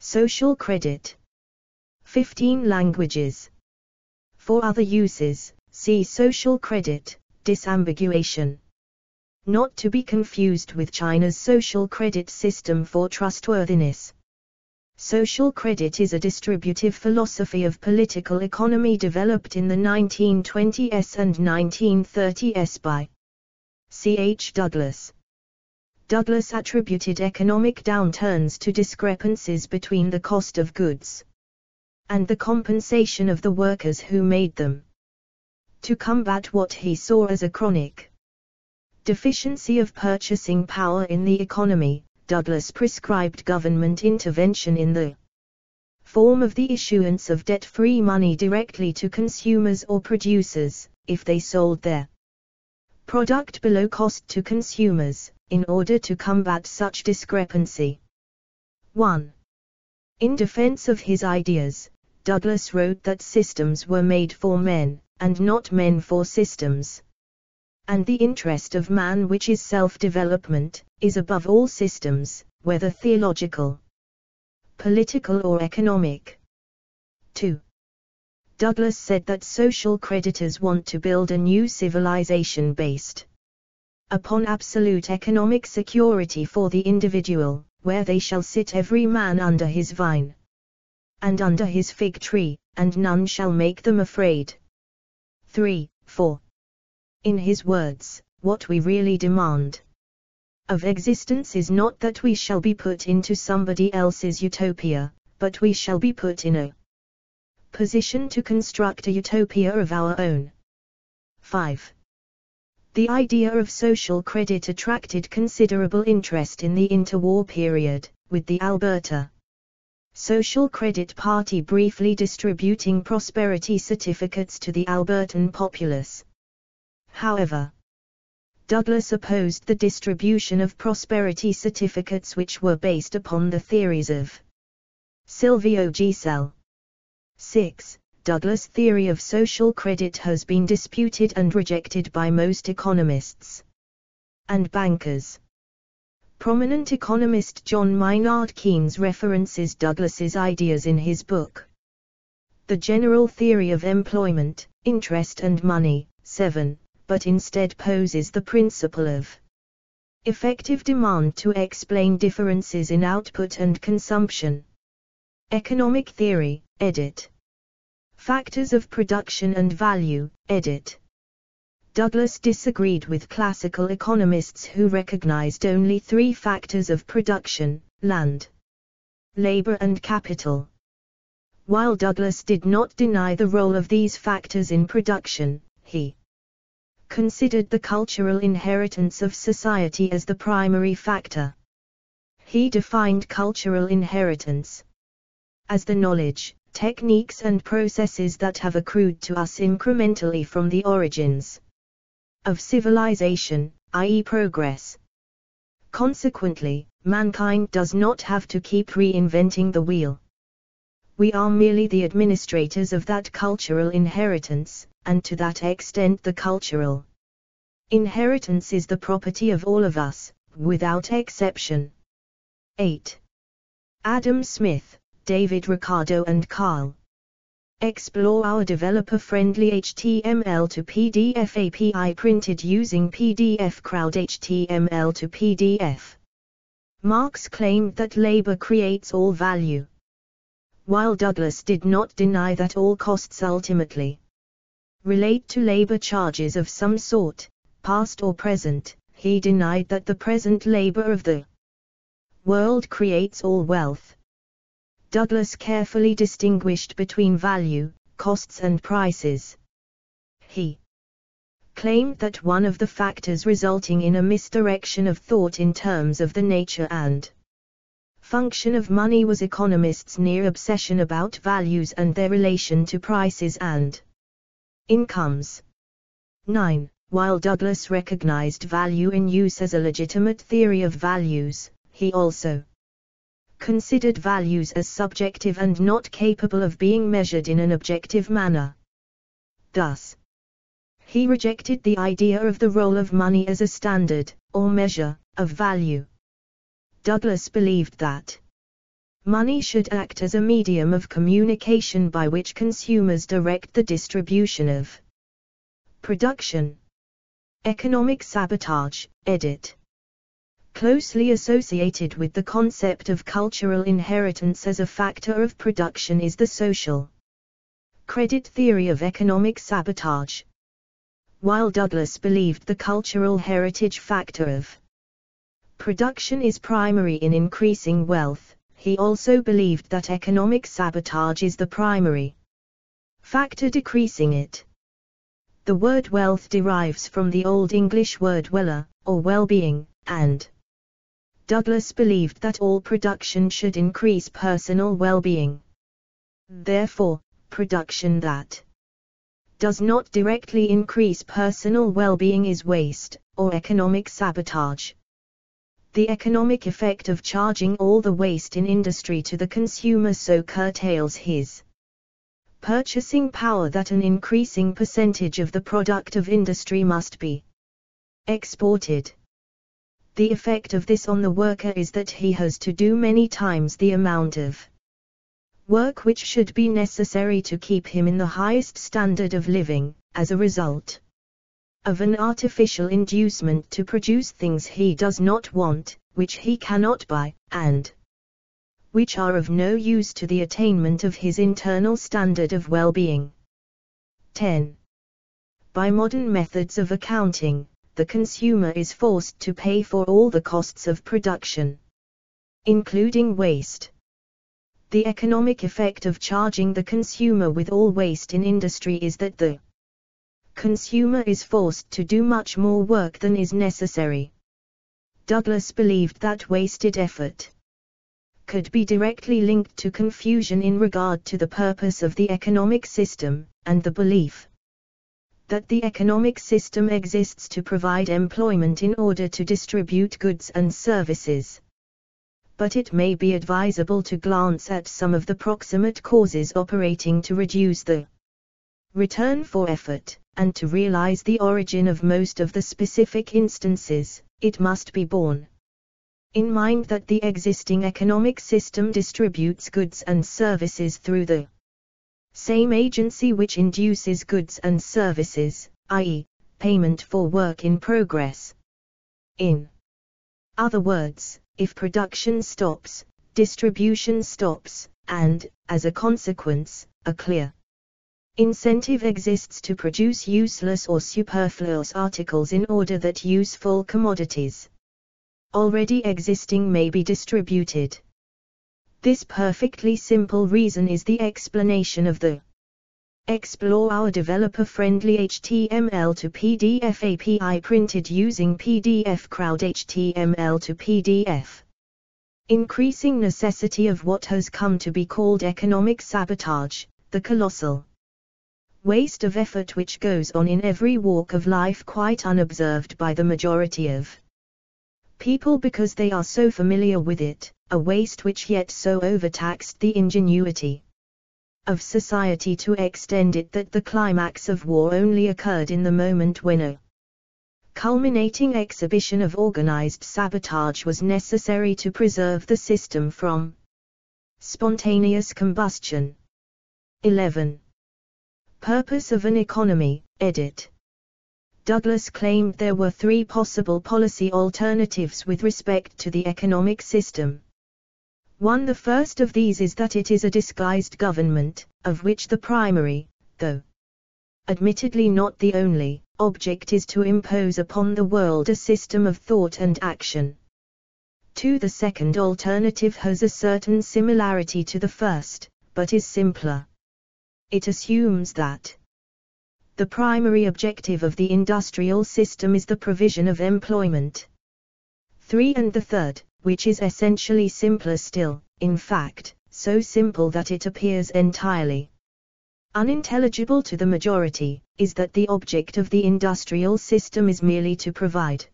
Social credit. 15 languages. For other uses, see social credit, disambiguation. Not to be confused with China's social credit system for trustworthiness. Social credit is a distributive philosophy of political economy developed in the 1920s and 1930s by C.H. Douglas. Douglas attributed economic downturns to discrepancies between the cost of goods and the compensation of the workers who made them. To combat what he saw as a chronic deficiency of purchasing power in the economy, Douglas prescribed government intervention in the form of the issuance of debt-free money directly to consumers or producers, if they sold their product below cost to consumers, in order to combat such discrepancy. 1. In defense of his ideas, Douglas wrote that systems were made for men, and not men for systems. And the interest of man, which is self-development, is above all systems, whether theological, political or economic. 2. Douglas said that social creditors want to build a new civilization based upon absolute economic security for the individual, where they shall sit every man under his vine and under his fig tree, and none shall make them afraid. 3. 4. In his words, what we really demand of existence is not that we shall be put into somebody else's utopia, but we shall be put in a position to construct a utopia of our own. 5. The idea of social credit attracted considerable interest in the interwar period, with the Alberta Social Credit Party briefly distributing prosperity certificates to the Albertan populace. However, Douglas opposed the distribution of prosperity certificates which were based upon the theories of Silvio Gesell. 6. Douglas' theory of social credit has been disputed and rejected by most economists and bankers. Prominent economist John Maynard Keynes references Douglas's ideas in his book The General Theory of Employment, Interest and Money, 7, but instead poses the principle of effective demand to explain differences in output and consumption. Economic Theory, edit. Factors of Production and Value, edit. Douglas disagreed with classical economists who recognized only 3 factors of production: land, labor and capital. While Douglas did not deny the role of these factors in production, he considered the cultural inheritance of society as the primary factor. He defined cultural inheritance as the knowledge, techniques and processes that have accrued to us incrementally from the origins of civilization, i.e. progress. Consequently, mankind does not have to keep reinventing the wheel. We are merely the administrators of that cultural inheritance, and to that extent the cultural inheritance is the property of all of us, without exception. 8. Adam Smith, David Ricardo and Carl. Explore our developer-friendly HTML to PDF API printed using PDF Crowd HTML to PDF. Marx claimed that labor creates all value, while Douglas did not deny that all costs ultimately relate to labor charges of some sort, past or present. He denied that the present labor of the world creates all wealth. Douglas carefully distinguished between value, costs and prices. He claimed that one of the factors resulting in a misdirection of thought in terms of the nature and function of money was economists' near obsession about values and their relation to prices and incomes. 9. While Douglas recognized value in use as a legitimate theory of values, he also considered values as subjective and not capable of being measured in an objective manner. Thus, he rejected the idea of the role of money as a standard, or measure, of value. Douglas believed that Money should act as a medium of communication by which consumers direct the distribution of production. Economic sabotage, edit. Closely associated with the concept of cultural inheritance as a factor of production is the social credit theory of economic sabotage. While Douglas believed the cultural heritage factor of production is primary in increasing wealth, he also believed that economic sabotage is the primary factor decreasing it. The word wealth derives from the Old English word wella, or well-being, and Douglas believed that all production should increase personal well-being. Therefore, production that does not directly increase personal well-being is waste, or economic sabotage. The economic effect of charging all the waste in industry to the consumer so curtails his purchasing power that an increasing percentage of the product of industry must be exported. The effect of this on the worker is that he has to do many times the amount of work which should be necessary to keep him in the highest standard of living, as a result of an artificial inducement to produce things he does not want, which he cannot buy, and which are of no use to the attainment of his internal standard of well-being. 10. By modern methods of accounting, the consumer is forced to pay for all the costs of production, including waste. The economic effect of charging the consumer with all waste in industry is that the consumer is forced to do much more work than is necessary. Douglas believed that wasted effort could be directly linked to confusion in regard to the purpose of the economic system, and the belief that the economic system exists to provide employment in order to distribute goods and services. But it may be advisable to glance at some of the proximate causes operating to reduce the return for effort, and to realize the origin of most of the specific instances. It must be borne in mind that the existing economic system distributes goods and services through the same agency which induces goods and services, i.e., payment for work in progress. In other words, if production stops, distribution stops, and, as a consequence, a clear incentive exists to produce useless or superfluous articles in order that useful commodities already existing may be distributed. This perfectly simple reason is the explanation of the Explore our developer-friendly HTML to PDF API printed using PDF Crowd HTML to PDF. Increasing necessity of what has come to be called economic sabotage, the colossal waste of effort which goes on in every walk of life quite unobserved by the majority of people because they are so familiar with it, a waste which yet so overtaxed the ingenuity of society to extend it that the climax of war only occurred in the moment when a culminating exhibition of organized sabotage was necessary to preserve the system from spontaneous combustion. 11. Purpose of an economy, edit. Douglas claimed there were three possible policy alternatives with respect to the economic system. 1. The first of these is that it is a disguised government, of which the primary, though admittedly not the only, object is to impose upon the world a system of thought and action. 2. The second alternative has a certain similarity to the first, but is simpler. It assumes that the primary objective of the industrial system is the provision of employment. 3. And the third, which is essentially simpler still, in fact, so simple that it appears entirely unintelligible to the majority, is that the object of the industrial system is merely to provide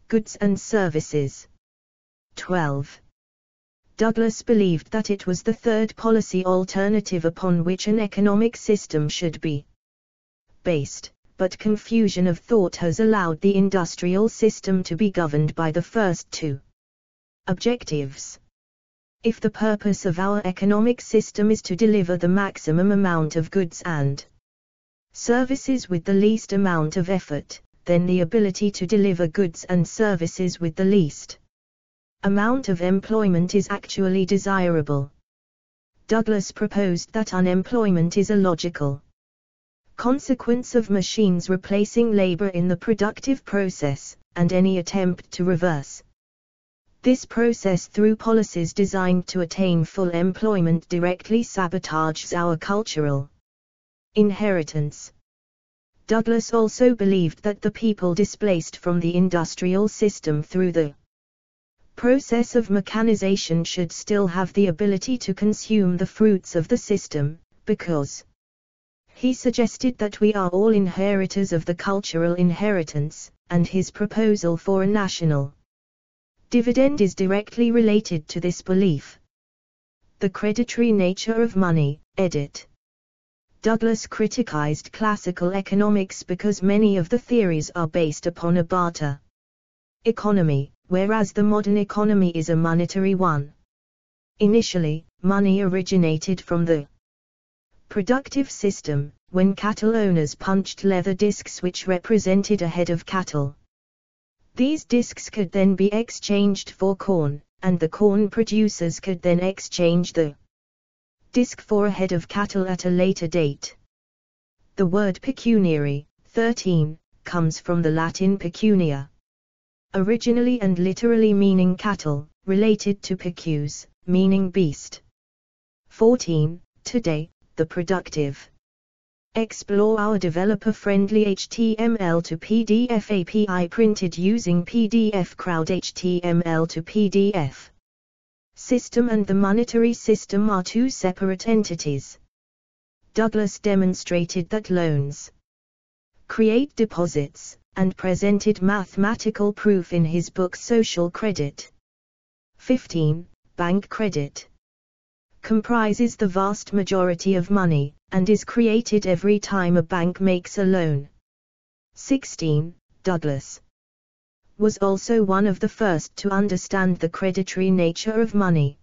goods and services. 12. Douglas believed that it was the third policy alternative upon which an economic system should be based, but confusion of thought has allowed the industrial system to be governed by the first two objectives. If the purpose of our economic system is to deliver the maximum amount of goods and services with the least amount of effort, then the ability to deliver goods and services with the least amount of employment is actually desirable. Douglas proposed that unemployment is a logical consequence of machines replacing labor in the productive process, and any attempt to reverse this process through policies designed to attain full employment directly sabotages our cultural inheritance. Douglas also believed that the people displaced from the industrial system through the process of mechanization should still have the ability to consume the fruits of the system, because he suggested that we are all inheritors of the cultural inheritance, and his proposal for a national dividend is directly related to this belief. The Predatory Nature of Money, edit. Douglas criticized classical economics because many of the theories are based upon a barter economy, whereas the modern economy is a monetary one. Initially, money originated from the productive system, when cattle owners punched leather discs which represented a head of cattle. These discs could then be exchanged for corn, and the corn producers could then exchange the disc for a head of cattle at a later date. The word pecuniary, 13, comes from the Latin pecunia, originally and literally meaning cattle, related to pecus, meaning beast. 14. Today, the productive. Explore our developer-friendly HTML to PDF API printed using PDF Crowd HTML to PDF system and the monetary system are two separate entities. Douglas demonstrated that loans create deposits, and presented mathematical proof in his book Social Credit. 15. Bank credit comprises the vast majority of money, and is created every time a bank makes a loan. 16. Douglas was also one of the first to understand the predatory nature of money.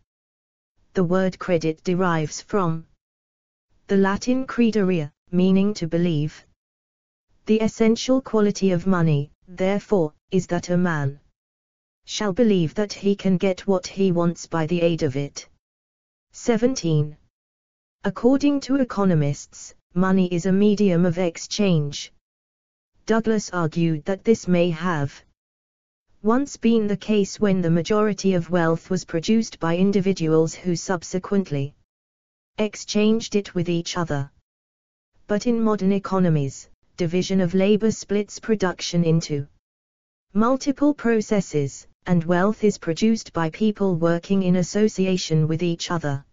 The word credit derives from the Latin credere, meaning to believe. The essential quality of money, therefore, is that a man shall believe that he can get what he wants by the aid of it. 17. According to economists, money is a medium of exchange. Douglas argued that this may have once been the case when the majority of wealth was produced by individuals who subsequently exchanged it with each other. But in modern economies, division of labor splits production into multiple processes, and wealth is produced by people working in association with each other.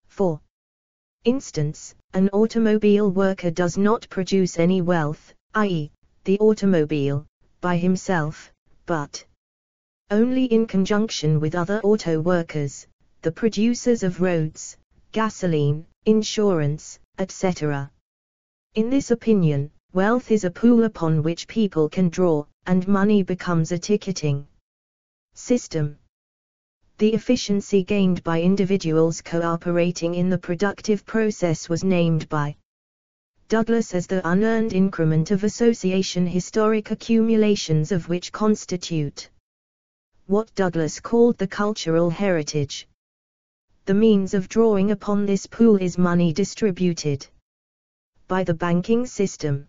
For instance, an automobile worker does not produce any wealth, i.e., the automobile, by himself, but only in conjunction with other auto workers, the producers of roads, gasoline, insurance, etc. In this opinion, wealth is a pool upon which people can draw, and money becomes a ticketing system. The efficiency gained by individuals cooperating in the productive process was named by Douglas as the unearned increment of association, historic accumulations of which constitute what Douglas called the cultural heritage. The means of drawing upon this pool is money distributed by the banking system.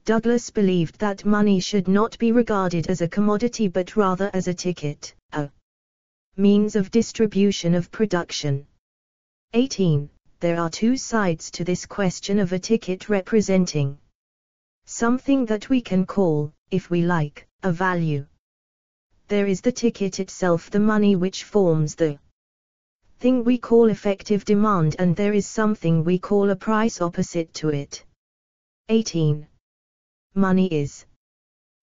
Douglas believed that money should not be regarded as a commodity but rather as a ticket, a means of distribution of production. 18. There are two sides to this question of a ticket representing something that we can call, if we like, a value. There is the ticket itself, the money which forms the thing we call effective demand, and there is something we call a price opposite to it. 18. Money is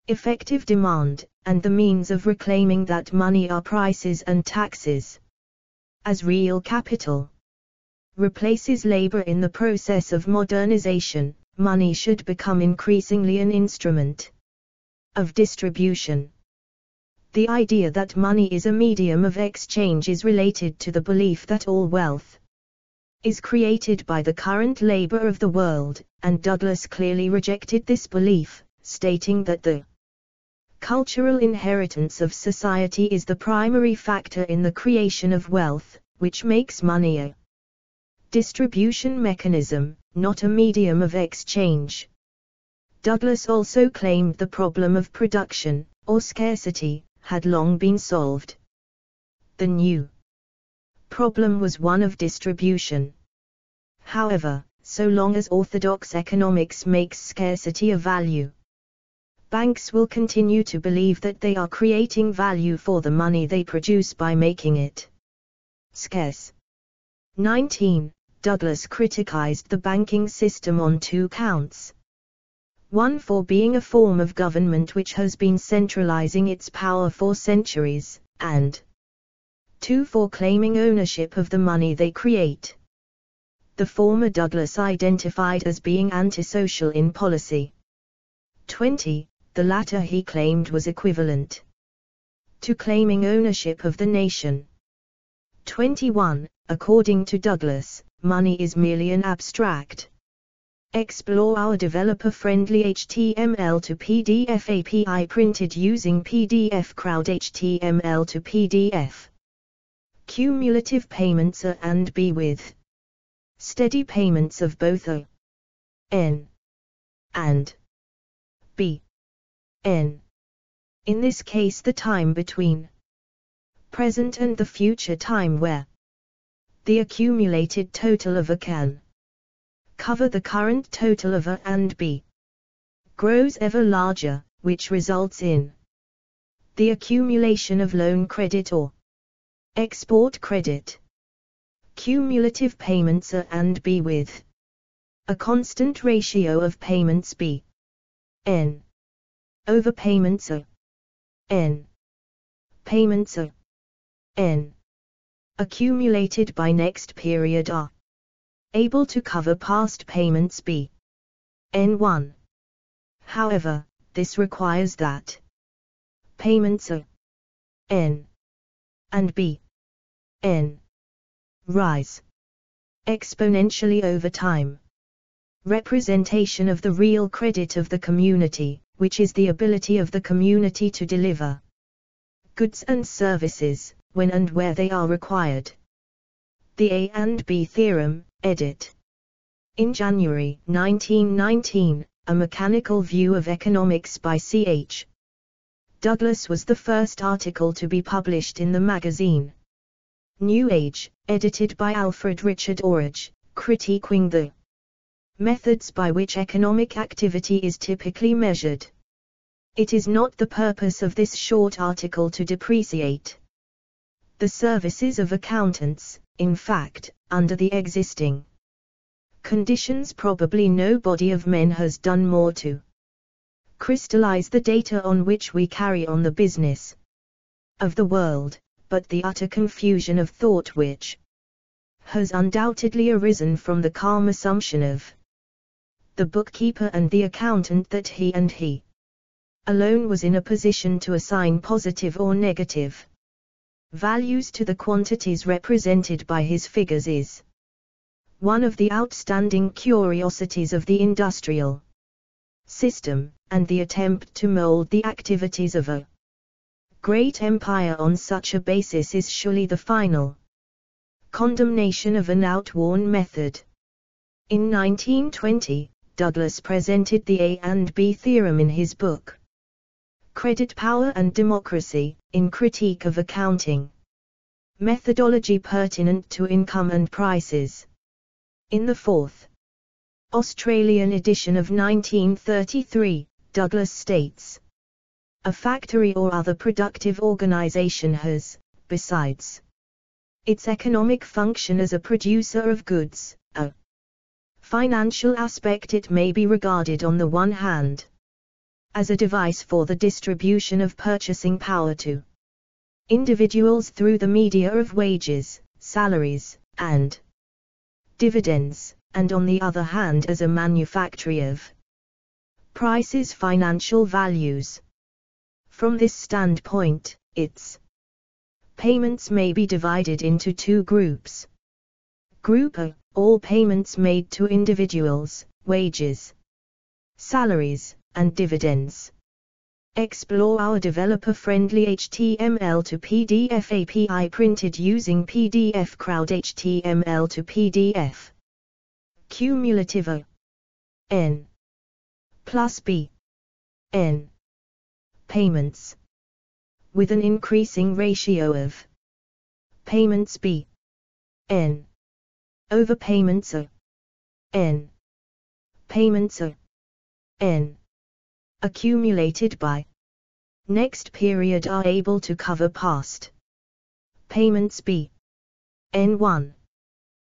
effective demand, and the means of reclaiming that money are prices and taxes. As real capital replaces labor in the process of modernization, money should become increasingly an instrument of distribution. The idea that money is a medium of exchange is related to the belief that all wealth is created by the current labor of the world, and Douglas clearly rejected this belief, stating that the cultural inheritance of society is the primary factor in the creation of wealth, which makes money a distribution mechanism, not a medium of exchange. Douglas also claimed the problem of production, or scarcity, had long been solved. The new problem was one of distribution. However, so long as orthodox economics makes scarcity a value, banks will continue to believe that they are creating value for the money they produce by making it scarce. 19. Douglas criticized the banking system on 2 counts. 1. For being a form of government which has been centralizing its power for centuries, and 2. For claiming ownership of the money they create. The former Douglas identified as being antisocial in policy. 20. The latter he claimed was equivalent to claiming ownership of the nation. 21. According to Douglas, money is merely an abstract. Explore our developer-friendly HTML to PDF API printed using PDF Crowd HTML to PDF. Cumulative payments A and B with steady payments of both A, N, and B, N. In this case the time between present and the future time where the accumulated total of A can cover the current total of A and B grows ever larger, which results in the accumulation of loan credit or export credit. Cumulative payments A and B with a constant ratio of payments B, N, over payments A, N. Payments A, N, accumulated by next period are able to cover past payments B, N1. However, this requires that payments A, N, and B, N rise exponentially over time. Representation of the real credit of the community, which is the ability of the community to deliver goods and services, when and where they are required. The A and B Theorem, edit. In January 1919, A Mechanical View of Economics by C.H. Douglas was the first article to be published in the magazine New Age, edited by Alfred Richard Orage, critiquing the methods by which economic activity is typically measured. It is not the purpose of this short article to depreciate the services of accountants. In fact, under the existing conditions probably no body of men has done more to crystallize the data on which we carry on the business of the world, but the utter confusion of thought which has undoubtedly arisen from the calm assumption of the bookkeeper and the accountant that he and he alone was in a position to assign positive or negative values to the quantities represented by his figures is one of the outstanding curiosities of the industrial system, and the attempt to mold the activities of a great empire on such a basis is surely the final condemnation of an outworn method. In 1920, Douglas presented the A and B theorem in his book Credit, Power and Democracy, in Critique of Accounting. Methodology pertinent to income and prices. In the fourth Australian edition of 1933, Douglas states, a factory or other productive organization has, besides its economic function as a producer of goods, a financial aspect. It may be regarded on the one hand as a device for the distribution of purchasing power to individuals through the media of wages, salaries, and dividends, and on the other hand as a manufactory of prices, financial values. From this standpoint, its. Payments may be divided into two groups. Group A, all payments made to individuals, wages, salaries, and dividends. Explore our developer-friendly HTML to PDF API printed using PDF Crowd HTML to PDF. Cumulative A, N plus B, N payments, with an increasing ratio of payments B, N over payments A, N payments A, N accumulated by next period are able to cover past payments B, N1.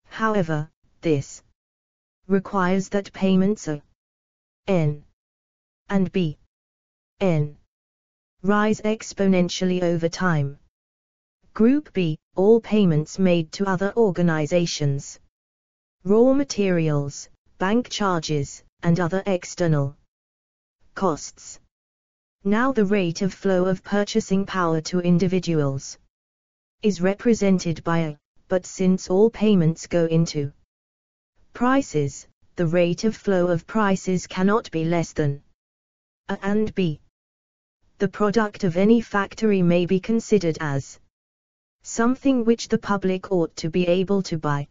However, this requires that payments A, N and B, N rise exponentially over time. Group B, all payments made to other organizations, raw materials, bank charges, and other external costs. Now the rate of flow of purchasing power to individuals is represented by A, but since all payments go into prices, the rate of flow of prices cannot be less than A and B. The product of any factory may be considered as something which the public ought to be able to buy,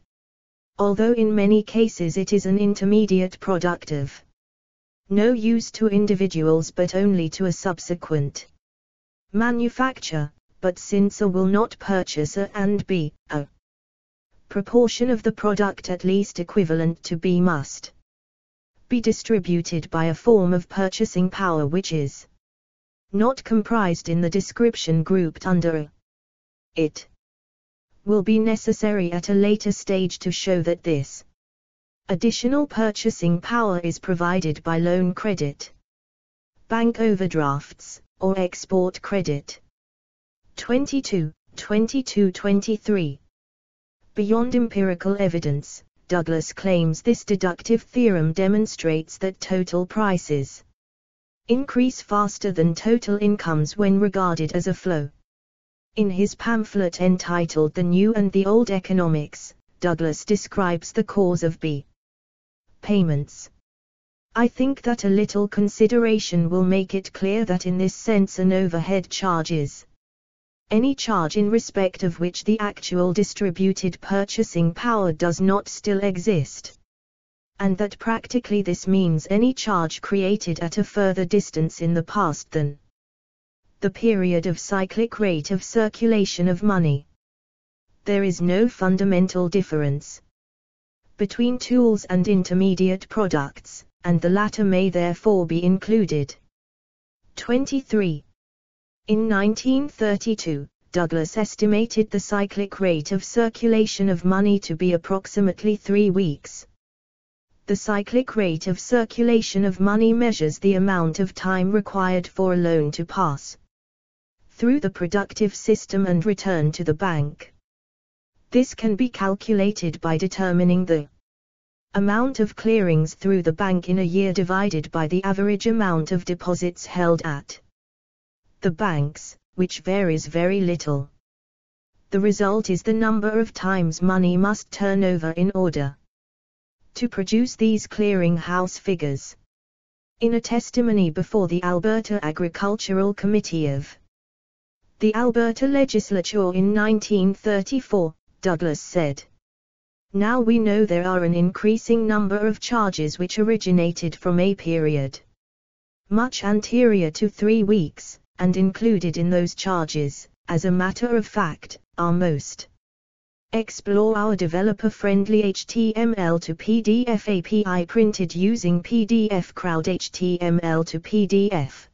although in many cases it is an intermediate product of no use to individuals but only to a subsequent manufacture, but since A will not purchase A and B, A proportion of the product at least equivalent to B must be distributed by a form of purchasing power which is not comprised in the description grouped under A. It will be necessary at a later stage to show that this additional purchasing power is provided by loan credit, bank overdrafts, or export credit. 22-23. Beyond empirical evidence, Douglas claims this deductive theorem demonstrates that total prices increase faster than total incomes when regarded as a flow. In his pamphlet entitled The New and the Old Economics, Douglas describes the cause of B payments. I think that a little consideration will make it clear that in this sense an overhead charge is any charge in respect of which the actual distributed purchasing power does not still exist, and that practically this means any charge created at a further distance in the past than the period of cyclic rate of circulation of money. There is no fundamental difference between tools and intermediate products, and the latter may therefore be included. 23. In 1932, Douglas estimated the cyclic rate of circulation of money to be approximately 3 weeks. The cyclic rate of circulation of money measures the amount of time required for a loan to pass through the productive system and return to the bank. This can be calculated by determining the amount of clearings through the bank in a year divided by the average amount of deposits held at the banks, which varies very little. The result is the number of times money must turn over in order to produce these clearing house figures. In a testimony before the Alberta Agricultural Committee of the Alberta Legislature in 1934, Douglas said, "Now we know there are an increasing number of charges which originated from a period much anterior to 3 weeks, and included in those charges, as a matter of fact, are most. Explore our developer-friendly HTML to PDF API printed using PDF Crowd HTML to PDF.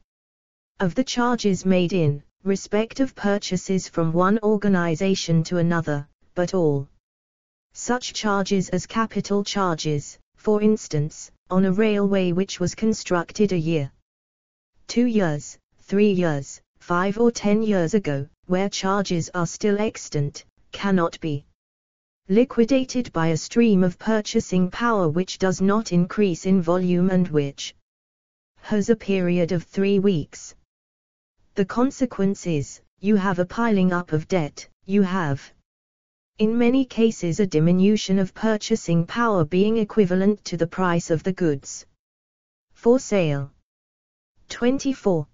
Of the charges made in respect of purchases from one organization to another, but all such charges as capital charges, for instance, on a railway which was constructed a year, 2 years, 3 years, 5 or 10 years ago, where charges are still extant, cannot be liquidated by a stream of purchasing power which does not increase in volume and which has a period of 3 weeks. The consequence is, you have a piling up of debt, you have, in many cases, a diminution of purchasing power being equivalent to the price of the goods for sale. 24.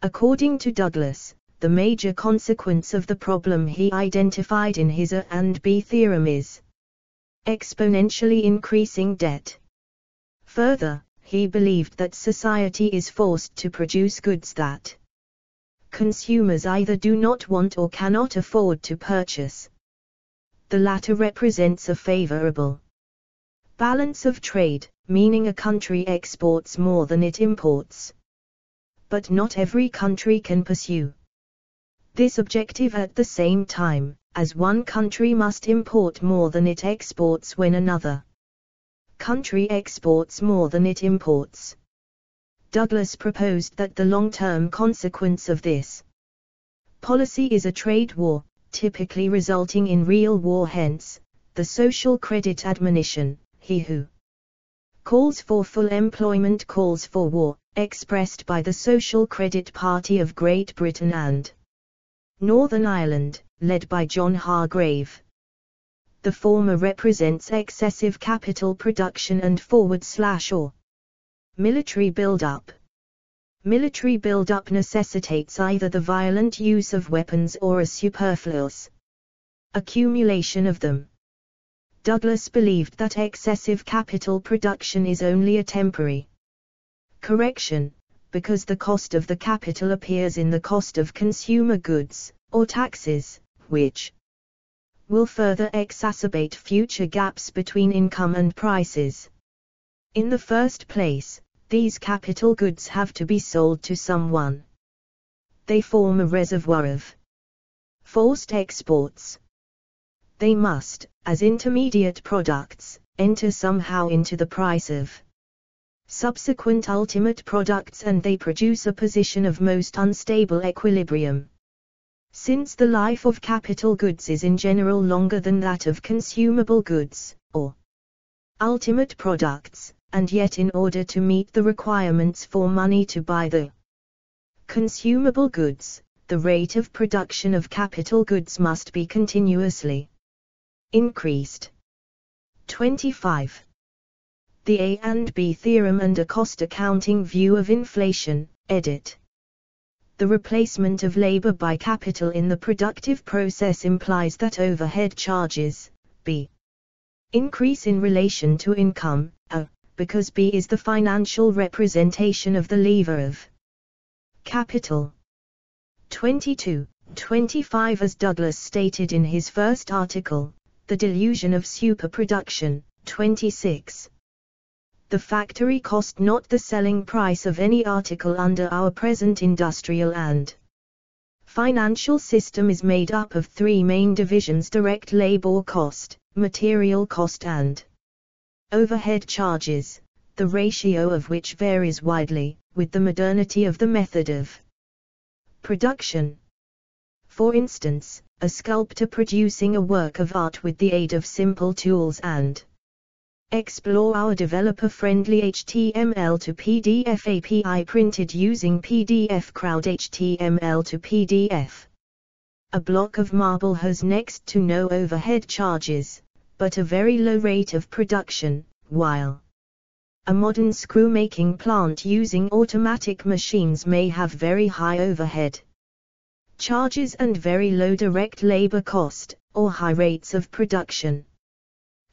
According to Douglas, the major consequence of the problem he identified in his A and B theorem is exponentially increasing debt. Further, he believed that society is forced to produce goods that consumers either do not want or cannot afford to purchase. The latter represents a favorable balance of trade, meaning a country exports more than it imports. But not every country can pursue this objective at the same time, as one country must import more than it exports when another country exports more than it imports. Douglas proposed that the long-term consequence of this policy is a trade war, typically resulting in real war. Hence, the social credit admonition, he who calls for full employment calls for war, expressed by the Social Credit Party of Great Britain and Northern Ireland, led by John Hargrave. The former represents excessive capital production and / military build-up. Military build-up necessitates either the violent use of weapons or a superfluous accumulation of them. Douglas believed that excessive capital production is only a temporary correction, because the cost of the capital appears in the cost of consumer goods, or taxes, which will further exacerbate future gaps between income and prices. In the first place, these capital goods have to be sold to someone. They form a reservoir of forced exports. They must, as intermediate products, enter somehow into the price of subsequent ultimate products, and they produce a position of most unstable equilibrium. Since the life of capital goods is in general longer than that of consumable goods, or ultimate products, and yet in order to meet the requirements for money to buy the consumable goods, the rate of production of capital goods must be continuously increased. 25. The A and B theorem and a cost accounting view of inflation, edit. The replacement of labor by capital in the productive process implies that overhead charges, B, increase in relation to income, A, because B is the financial representation of the lever of capital. 22, 25. As Douglas stated in his first article, The Delusion of Superproduction, 26. The factory cost, not the selling price of any article under our present industrial and financial system, is made up of three main divisions: direct labor cost, material cost and overhead charges, the ratio of which varies widely, with the modernity of the method of production. For instance, a sculptor producing a work of art with the aid of simple tools and explore our developer-friendly HTML to PDF API printed using PDF Crowd HTML to PDF. A block of marble has next to no overhead charges, but a very low rate of production, while a modern screw-making plant using automatic machines may have very high overhead charges and very low direct labor cost, or high rates of production.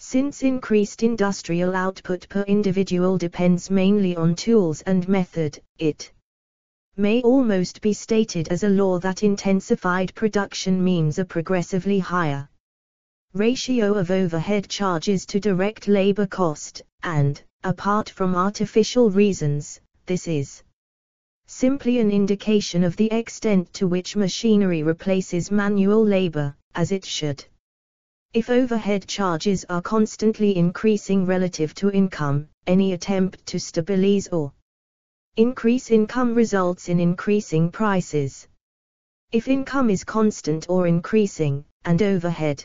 Since increased industrial output per individual depends mainly on tools and method, it may almost be stated as a law that intensified production means a progressively higher ratio of overhead charges to direct labor cost, and, apart from artificial reasons, this is simply an indication of the extent to which machinery replaces manual labor, as it should. If overhead charges are constantly increasing relative to income, any attempt to stabilize or increase income results in increasing prices. If income is constant or increasing, and overhead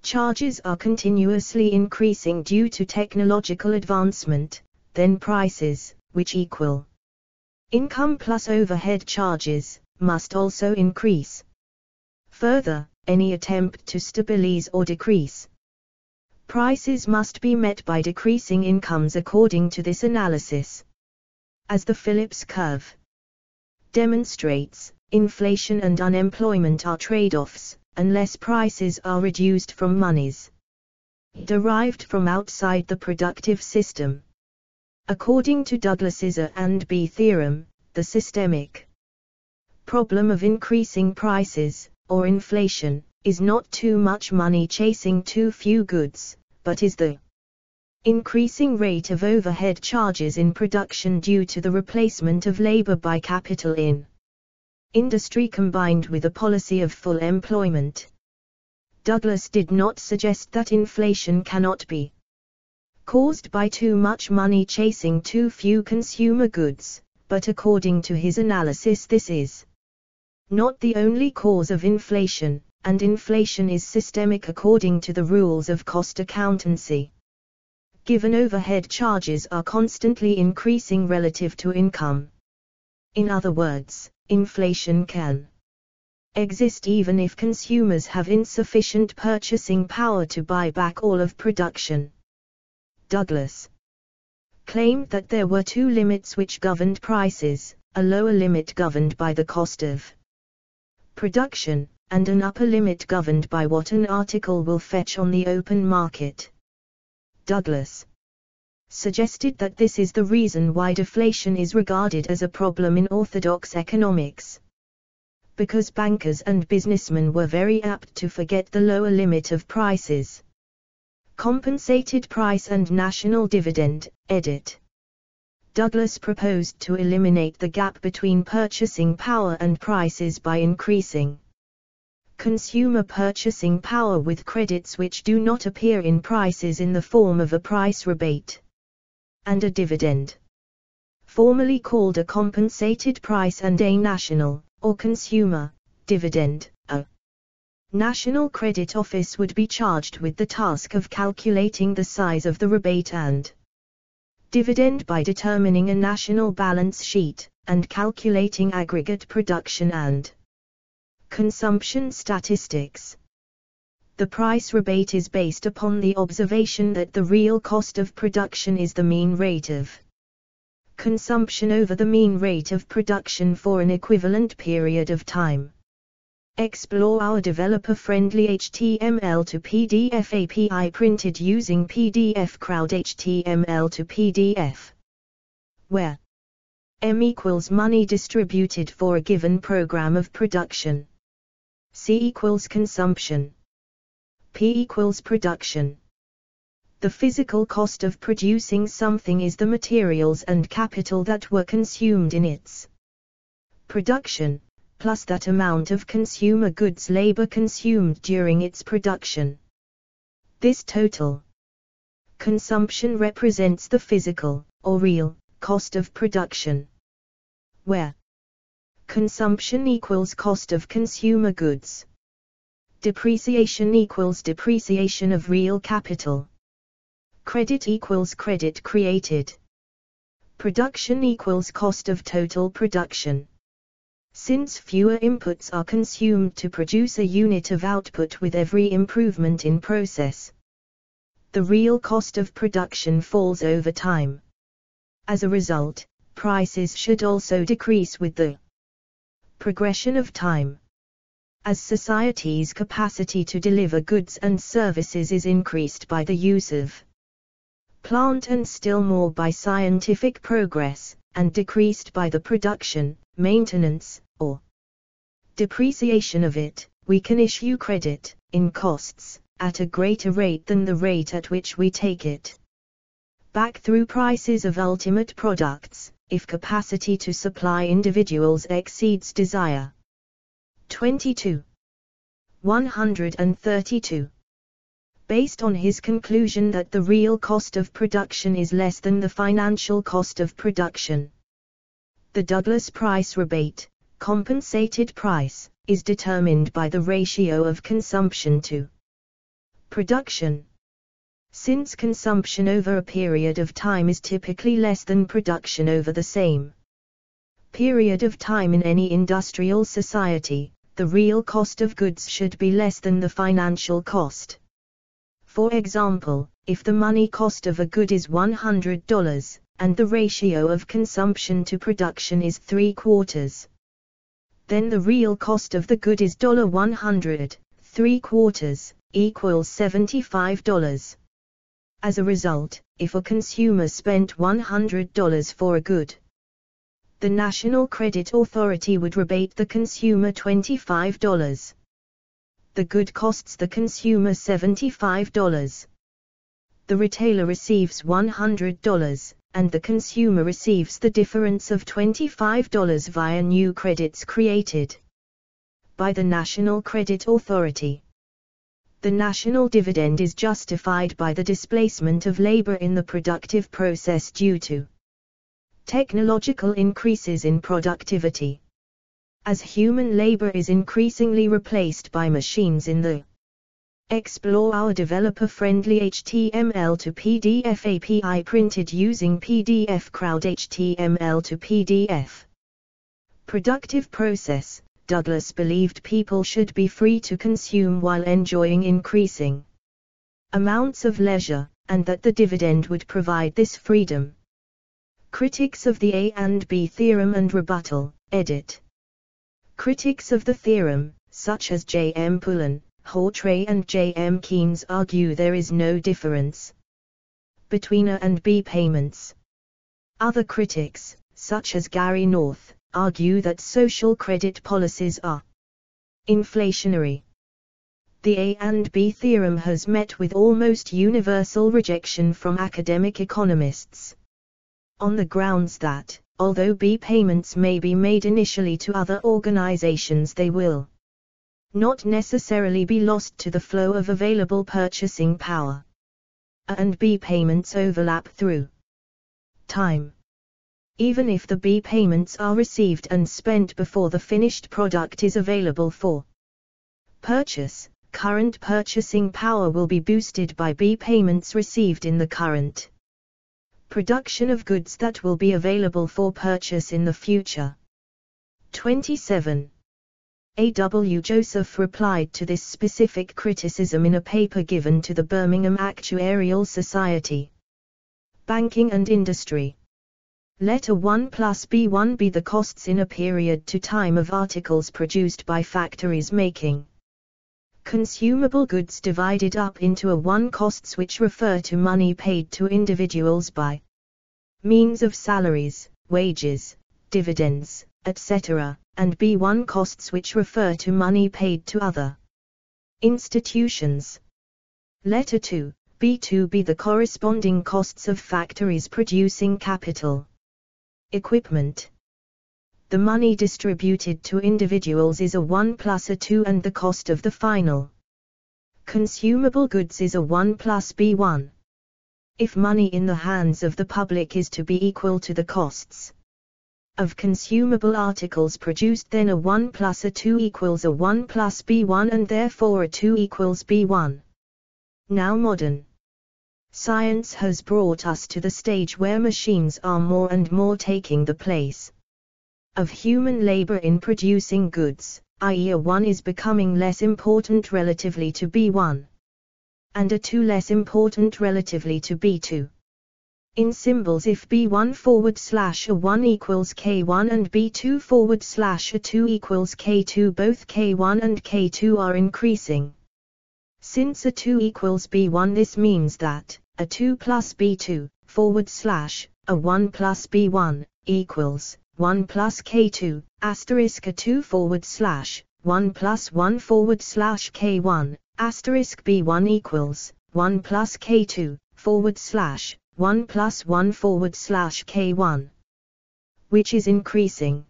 charges are continuously increasing due to technological advancement, then prices, which equal income plus overhead charges, must also increase. Further, any attempt to stabilize or decrease prices must be met by decreasing incomes according to this analysis. As the Phillips curve demonstrates, inflation and unemployment are trade-offs, unless prices are reduced from monies derived from outside the productive system. According to Douglas's A and B theorem, the systemic problem of increasing prices, or inflation, is not too much money chasing too few goods, but is the increasing rate of overhead charges in production due to the replacement of labor by capital in industry combined with a policy of full employment. Douglas did not suggest that inflation cannot be caused by too much money chasing too few consumer goods, but according to his analysis this is not the only cause of inflation, and inflation is systemic according to the rules of cost accountancy. Given overhead charges are constantly increasing relative to income. In other words, inflation can exist even if consumers have insufficient purchasing power to buy back all of production. Douglas claimed that there were two limits which governed prices, a lower limit governed by the cost of production, and an upper limit governed by what an article will fetch on the open market. Douglas suggested that this is the reason why deflation is regarded as a problem in orthodox economics. Because bankers and businessmen were very apt to forget the lower limit of prices. Compensated price and national dividend, edit. Douglas proposed to eliminate the gap between purchasing power and prices by increasing consumer purchasing power with credits which do not appear in prices in the form of a price rebate and a dividend, formerly called a compensated price and a national, or consumer, dividend. A national credit office would be charged with the task of calculating the size of the rebate and dividend by determining a national balance sheet, and calculating aggregate production and consumption statistics. The price rebate is based upon the observation that the real cost of production is the mean rate of consumption over the mean rate of production for an equivalent period of time. Explore our developer-friendly HTML to PDF API printed using PDF Crowd HTML to PDF, where M equals money distributed for a given program of production. C equals consumption. P equals production. The physical cost of producing something is the materials and capital that were consumed in its production, plus that amount of consumer goods labor consumed during its production. This total consumption represents the physical, or real, cost of production, where consumption equals cost of consumer goods. Depreciation equals depreciation of real capital. Credit equals credit created. Production equals cost of total production. Since fewer inputs are consumed to produce a unit of output with every improvement in process, the real cost of production falls over time. As a result, prices should also decrease with the progression of time. As society's capacity to deliver goods and services is increased by the use of plant and still more by scientific progress, and decreased by the production, maintenance, or depreciation of it, we can issue credit, in costs, at a greater rate than the rate at which we take it back through prices of ultimate products, if capacity to supply individuals exceeds desire. 22. 132. Based on his conclusion that the real cost of production is less than the financial cost of production, the Douglas price rebate, compensated price, is determined by the ratio of consumption to production. Since consumption over a period of time is typically less than production over the same period of time in any industrial society, the real cost of goods should be less than the financial cost. For example, if the money cost of a good is $100, and the ratio of consumption to production is 3/4, then the real cost of the good is $100, 3/4, equals $75. As a result, if a consumer spent $100 for a good, the National Credit Authority would rebate the consumer $25. The good costs the consumer $75. The retailer receives $100, and the consumer receives the difference of $25 via new credits created by the National Credit Authority. The national dividend is justified by the displacement of labor in the productive process due to technological increases in productivity. As human labor is increasingly replaced by machines in the Explore our developer-friendly HTML to PDF API printed using PDF Crowd HTML to PDF productive process, Douglas believed people should be free to consume while enjoying increasing amounts of leisure, and that the dividend would provide this freedom. Critics of the A and B theorem and rebuttal, edit. Critics of the theorem, such as J. M. Pullen, Hawtrey and J. M. Keynes argue there is no difference between A and B payments. Other critics, such as Gary North, argue that social credit policies are inflationary. The A and B theorem has met with almost universal rejection from academic economists, on the grounds that, although B payments may be made initially to other organizations, they will not necessarily be lost to the flow of available purchasing power. A and B payments overlap through time. Even if the B payments are received and spent before the finished product is available for purchase, current purchasing power will be boosted by B payments received in the current production of goods that will be available for purchase in the future. 27. A. W. Joseph replied to this specific criticism in a paper given to the Birmingham Actuarial Society. Banking and Industry. Letter 1 plus B1 be the costs in a period to time of articles produced by factories making consumable goods divided up into A1 costs which refer to money paid to individuals by means of salaries, wages, dividends, etc., and B1 costs which refer to money paid to other institutions. Letter 2, B2 be the corresponding costs of factories producing capital equipment. The money distributed to individuals is A1 plus A2 and the cost of the final consumable goods is A1 plus B1. If money in the hands of the public is to be equal to the costs of consumable articles produced, then A1 plus A2 equals A1 plus B1 and therefore A2 equals B1. Now modern science has brought us to the stage where machines are more and more taking the place of human labor in producing goods, i.e. A1 is becoming less important relatively to B1, and A2 less important relatively to B2. In symbols, if B1/A1 equals K1 and B2/A2 equals K2, both K1 and K2 are increasing. Since A2 equals B1, this means that A2 plus B2/A1 plus B1 equals 1 plus K2 asterisk A2/1 plus 1/K1 asterisk B1 equals 1 plus K2/1 plus 1/K1, which is increasing.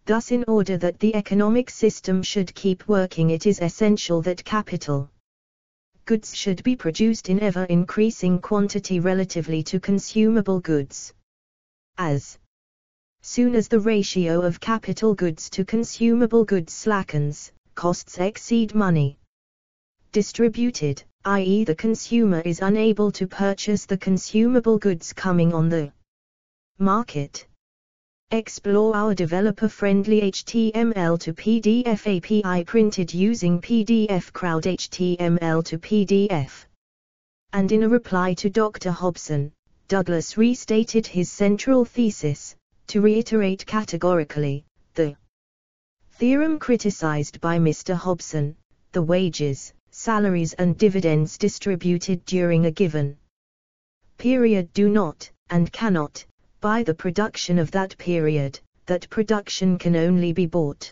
Thus, in order that the economic system should keep working, it is essential that capital goods should be produced in ever-increasing quantity relatively to consumable goods. As soon as the ratio of capital goods to consumable goods slackens, costs exceed money distributed, i.e. the consumer is unable to purchase the consumable goods coming on the market. Explore our developer-friendly HTML to PDF API printed using PDF Crowd HTML to PDF. And in a reply to Dr. Hobson, Douglas restated his central thesis, to reiterate categorically, the theorem criticized by Mr. Hobson, the wages, salaries and dividends distributed during a given period do not, and cannot, buy the production of that period, that production can only be bought,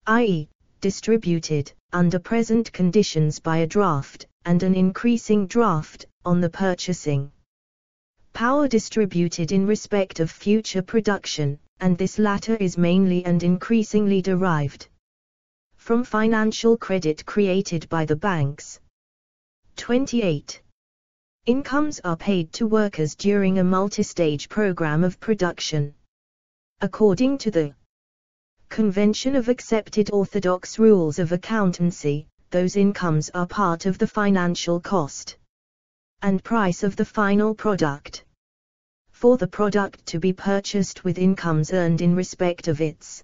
i.e., distributed, under present conditions by a draft, and an increasing draft, on the purchasing power distributed in respect of future production, and this latter is mainly and increasingly derived from financial credit created by the banks. 28. Incomes are paid to workers during a multi-stage program of production. According to the convention of accepted orthodox rules of accountancy, those incomes are part of the financial cost and price of the final product. For the product to be purchased with incomes earned in respect of its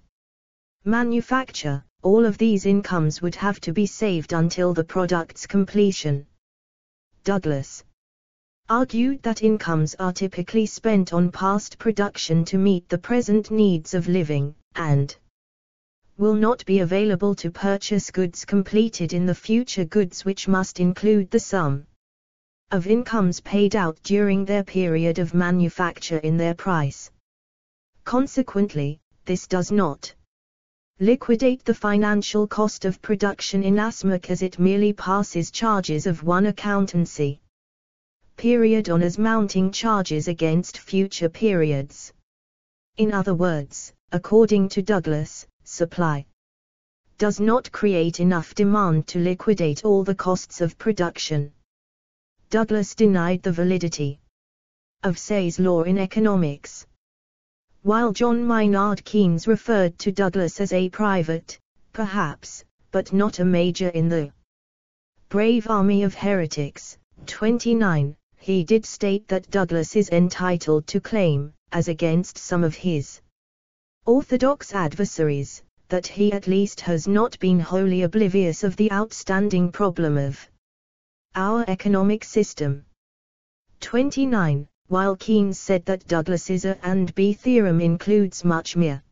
manufacture, all of these incomes would have to be saved until the product's completion. Douglas argued that incomes are typically spent on past production to meet the present needs of living, and will not be available to purchase goods completed in the future goods, which must include the sum of incomes paid out during their period of manufacture in their price. Consequently, this does not liquidate the financial cost of production inasmuch as it merely passes charges of one accountancy period on as mounting charges against future periods. In other words, according to Douglas, supply does not create enough demand to liquidate all the costs of production. Douglas denied the validity of Say's law in economics. While John Maynard Keynes referred to Douglas as a private, perhaps, but not a major in the brave army of heretics, 29, he did state that Douglas is entitled to claim, as against some of his orthodox adversaries, that he at least has not been wholly oblivious of the outstanding problem of our economic system. 29. While Keynes said that Douglas's A and B theorem includes much mere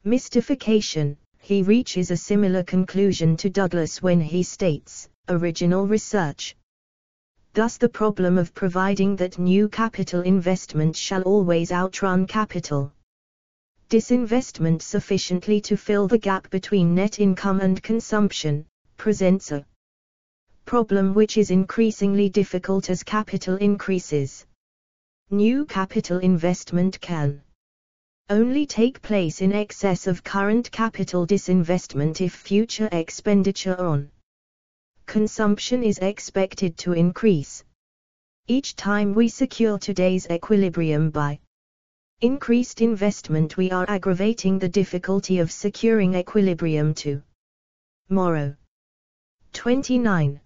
mystification, he reaches a similar conclusion to Douglas when he states, original research. Thus the problem of providing that new capital investment shall always outrun capital disinvestment sufficiently to fill the gap between net income and consumption, presents a problem which is increasingly difficult as capital increases. New capital investment can only take place in excess of current capital disinvestment if future expenditure on consumption is expected to increase. Each time we secure today's equilibrium by increased investment, we are aggravating the difficulty of securing equilibrium tomorrow. 29.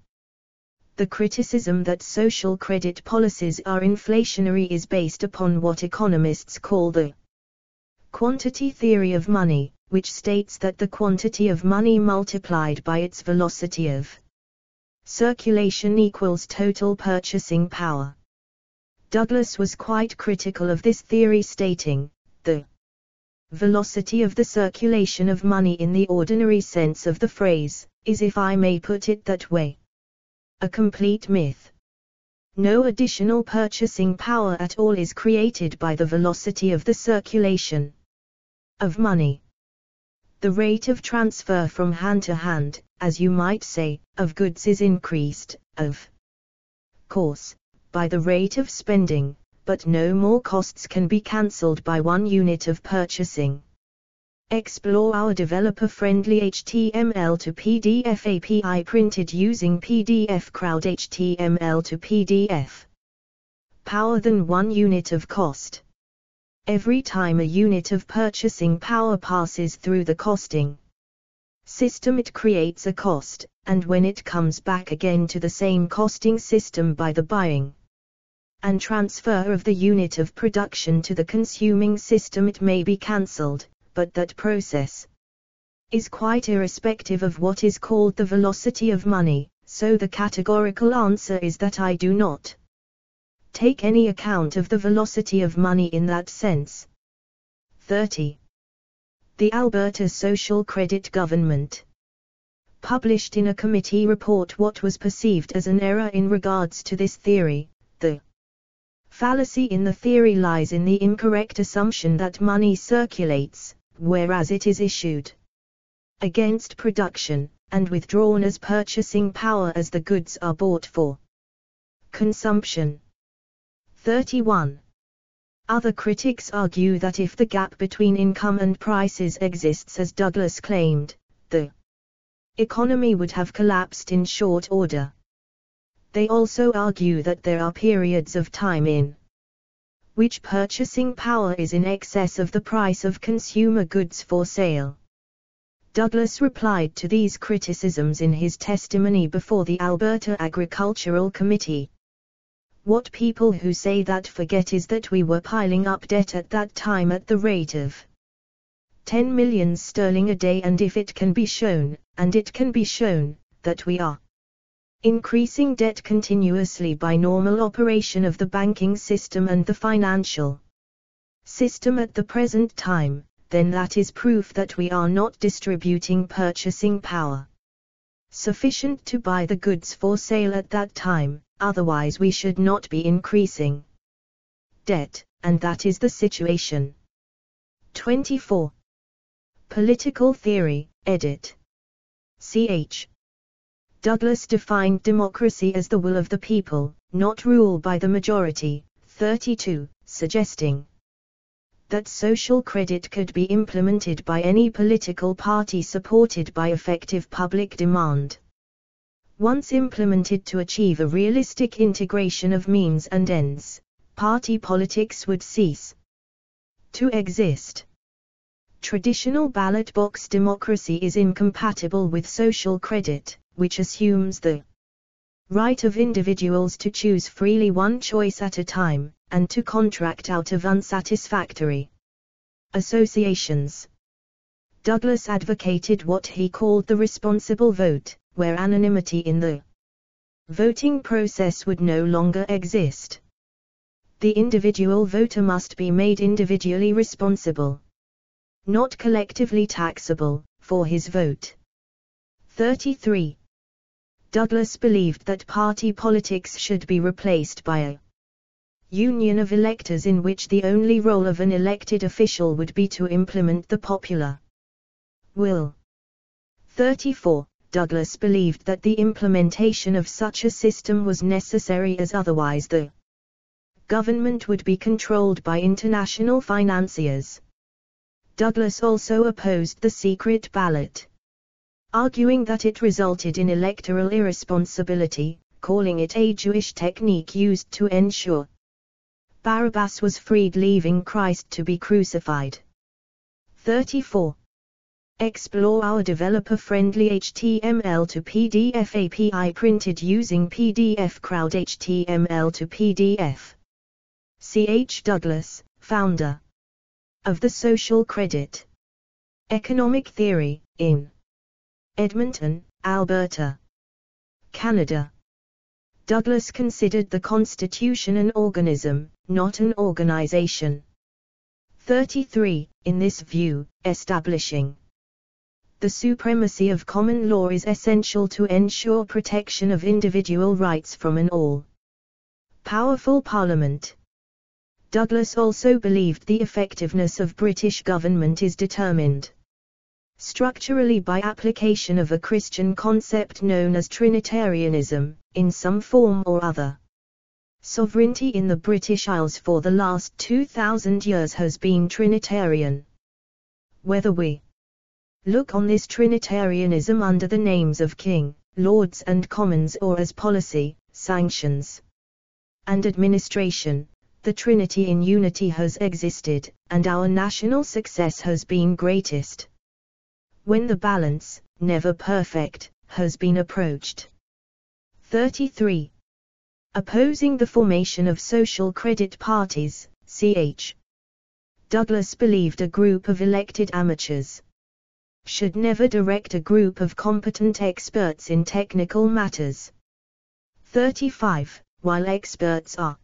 The criticism that social credit policies are inflationary is based upon what economists call the quantity theory of money, which states that the quantity of money multiplied by its velocity of circulation equals total purchasing power. Douglas was quite critical of this theory, stating, the velocity of the circulation of money in the ordinary sense of the phrase, is, if I may put it that way, a complete myth. No additional purchasing power at all is created by the velocity of the circulation of money. The rate of transfer from hand to hand, as you might say, of goods is increased, of course, by the rate of spending, but no more costs can be cancelled by 1 unit of purchasing. Explore our developer-friendly HTML to PDF API printed using PDF Crowd HTML to PDF. Power than 1 unit of cost. Every time a unit of purchasing power passes through the costing system, it creates a cost, and when it comes back again to the same costing system by the buying and transfer of the unit of production to the consuming system it may be cancelled, but that process is quite irrespective of what is called the velocity of money, so the categorical answer is that I do not take any account of the velocity of money in that sense. 30. The Alberta Social Credit Government published in a committee report what was perceived as an error in regards to this theory. The fallacy in the theory lies in the incorrect assumption that money circulates, whereas it is issued against production, and withdrawn as purchasing power as the goods are bought for consumption. 31. Other critics argue that if the gap between income and prices exists as Douglas claimed, the economy would have collapsed in short order. They also argue that there are periods of time in which purchasing power is in excess of the price of consumer goods for sale. Douglas replied to these criticisms in his testimony before the Alberta Agricultural Committee. What people who say that forget is that we were piling up debt at that time at the rate of 10 million sterling a day, and if it can be shown, and it can be shown, that we are increasing debt continuously by normal operation of the banking system and the financial system at the present time, then that is proof that we are not distributing purchasing power sufficient to buy the goods for sale at that time, otherwise we should not be increasing debt, and that is the situation. 24. Political Theory, edit. Ch. Douglas defined democracy as the will of the people, not rule by the majority. 32, suggesting that social credit could be implemented by any political party supported by effective public demand. Once implemented to achieve a realistic integration of means and ends, party politics would cease to exist. Traditional ballot box democracy is incompatible with social credit, which assumes the right of individuals to choose freely one choice at a time, and to contract out of unsatisfactory associations. Douglas advocated what he called the responsible vote, where anonymity in the voting process would no longer exist. The individual voter must be made individually responsible, not collectively taxable, for his vote. 33. Douglas believed that party politics should be replaced by a union of electors in which the only role of an elected official would be to implement the popular will. 34. Douglas believed that the implementation of such a system was necessary, as otherwise the government would be controlled by international financiers. Douglas also opposed the secret ballot, arguing that it resulted in electoral irresponsibility, calling it a Jewish technique used to ensure Barabbas was freed, leaving Christ to be crucified. 34. Explore our developer-friendly HTML to PDF API printed using PDF Crowd HTML to PDF. C.H. Douglas, founder of the Social Credit Economic Theory, in Edmonton, Alberta, Canada. Douglas considered the Constitution an organism, not an organization. 33. In this view, establishing the supremacy of common law is essential to ensure protection of individual rights from an all-powerful parliament. Douglas also believed the effectiveness of British government is determined structurally by application of a Christian concept known as Trinitarianism, in some form or other. Sovereignty in the British Isles for the last 2,000 years has been Trinitarian. Whether we look on this Trinitarianism under the names of King, Lords and Commons, or as policy, sanctions, and administration, the Trinity in unity has existed, and our national success has been greatest when the balance, never perfect, has been approached. 33. Opposing the formation of social credit parties, ch. Douglas believed a group of elected amateurs should never direct a group of competent experts in technical matters. 35. While experts are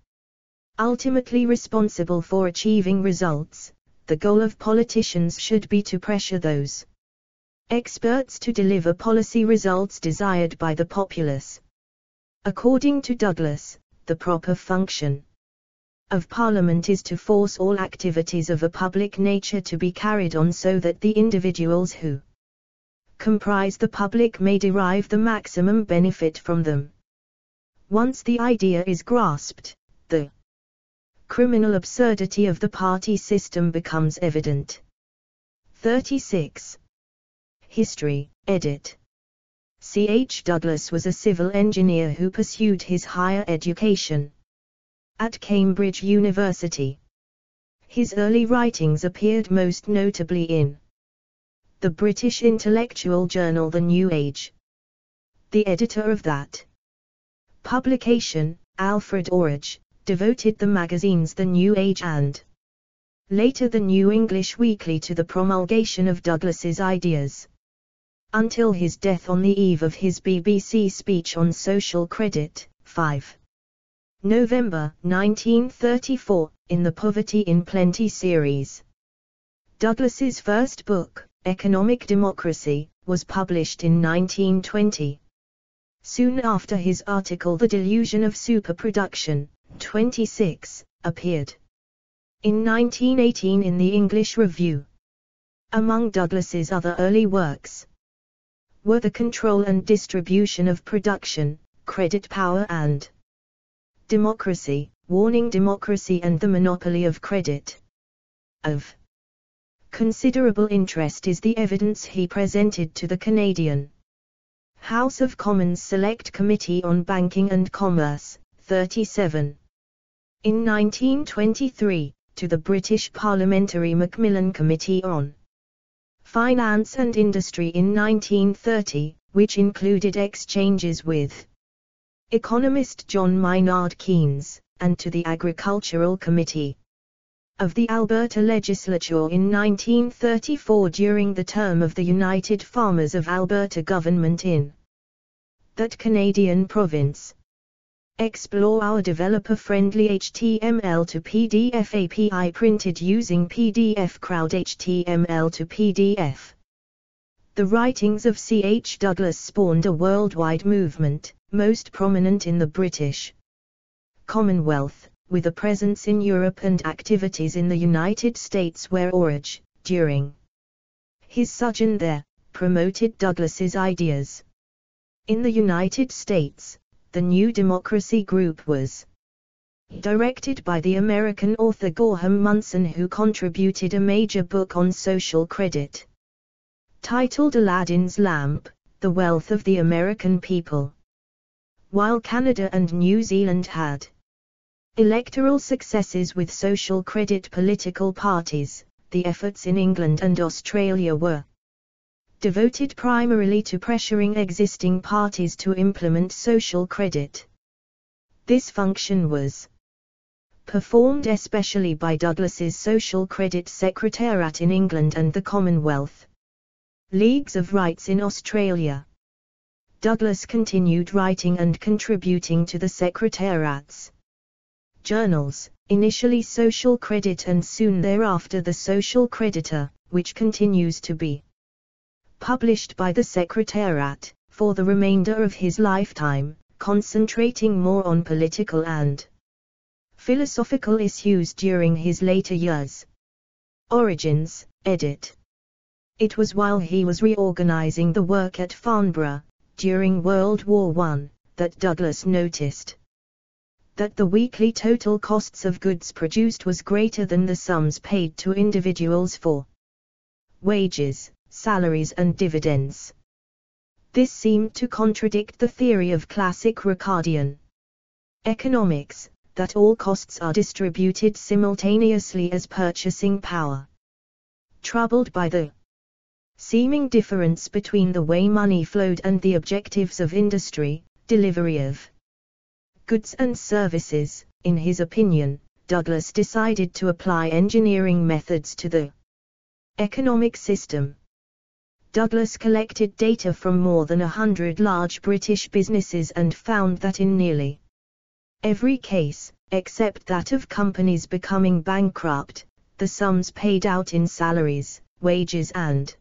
ultimately responsible for achieving results, the goal of politicians should be to pressure those experts to deliver policy results desired by the populace. According to Douglas, the proper function of Parliament is to force all activities of a public nature to be carried on so that the individuals who comprise the public may derive the maximum benefit from them. Once the idea is grasped, the criminal absurdity of the party system becomes evident. 36. History, edit. C.H. Douglas was a civil engineer who pursued his higher education at Cambridge University. His early writings appeared most notably in the British intellectual journal The New Age. The editor of that publication, Alfred Orage, devoted the magazines The New Age and later the New English Weekly to the promulgation of Douglas's ideas, until his death on the eve of his BBC speech on social credit, 5. November 1934, in the Poverty in Plenty series. Douglas's first book, Economic Democracy, was published in 1920. Soon after his article The Delusion of Superproduction, 26, appeared in 1918 in the English Review. Among Douglas's other early works were The Control and Distribution of Production, Credit Power and Democracy, Warning Democracy and the Monopoly of Credit. Of considerable interest is the evidence he presented to the Canadian House of Commons Select Committee on Banking and Commerce, 37. In 1923, to the British Parliamentary Macmillan Committee on Finance and Industry in 1930, which included exchanges with economist John Maynard Keynes, and to the Agricultural Committee of the Alberta Legislature in 1934 during the term of the United Farmers of Alberta government in that Canadian province. Explore our developer-friendly HTML to PDF API printed using PDF Crowd HTML to PDF. The writings of C.H. Douglas spawned a worldwide movement, most prominent in the British Commonwealth, with a presence in Europe and activities in the United States where Orage, during his sojourn there, promoted Douglas's ideas. In the United States, the New Democracy Group was directed by the American author Gorham Munson, who contributed a major book on social credit titled Aladdin's Lamp, The Wealth of the American People. While Canada and New Zealand had electoral successes with social credit political parties, the efforts in England and Australia were devoted primarily to pressuring existing parties to implement social credit. This function was performed especially by Douglas's Social Credit Secretariat in England and the Commonwealth Leagues of Rights in Australia. Douglas continued writing and contributing to the Secretariat's journals, initially Social Credit and soon thereafter The Social Creditor, which continues to be published by the Secretariat, for the remainder of his lifetime, concentrating more on political and philosophical issues during his later years. Origins, edit. It was while he was reorganizing the work at Farnborough, during World War I, that Douglas noticed that the weekly total costs of goods produced was greater than the sums paid to individuals for wages, salaries and dividends. This seemed to contradict the theory of classic Ricardian economics, that all costs are distributed simultaneously as purchasing power. Troubled by the seeming difference between the way money flowed and the objectives of industry, delivery of goods and services. In his opinion, Douglas decided to apply engineering methods to the economic system. Douglas collected data from more than 100 large British businesses and found that in nearly every case, except that of companies becoming bankrupt, the sums paid out in salaries, wages and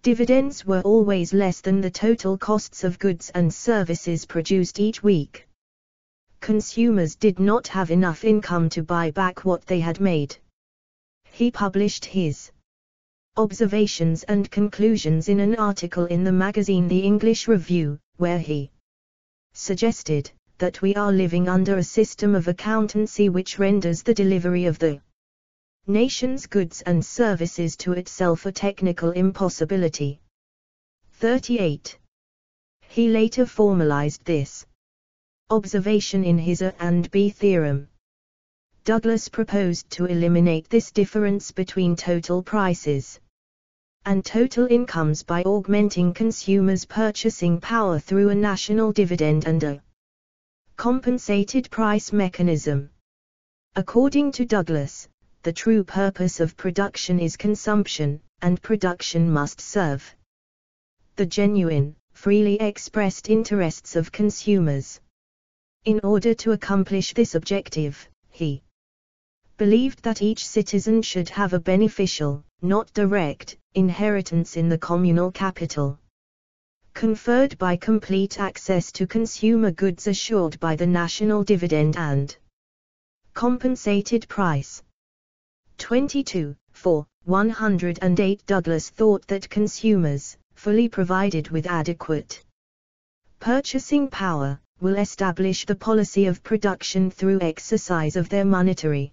dividends were always less than the total costs of goods and services produced each week. Consumers did not have enough income to buy back what they had made. He published his observations and conclusions in an article in the magazine The English Review, where he suggested that we are living under a system of accountancy which renders the delivery of the nation's goods and services to itself a technical impossibility. 38. He later formalized this observation in his A and B theorem. Douglas proposed to eliminate this difference between total prices and total incomes by augmenting consumers' purchasing power through a national dividend and a compensated price mechanism. According to Douglas, the true purpose of production is consumption, and production must serve the genuine, freely expressed interests of consumers. In order to accomplish this objective, he believed that each citizen should have a beneficial, not direct, inheritance in the communal capital, conferred by complete access to consumer goods assured by the national dividend and compensated price. 22. For 108 Douglas thought that consumers, fully provided with adequate purchasing power, will establish the policy of production through exercise of their monetary.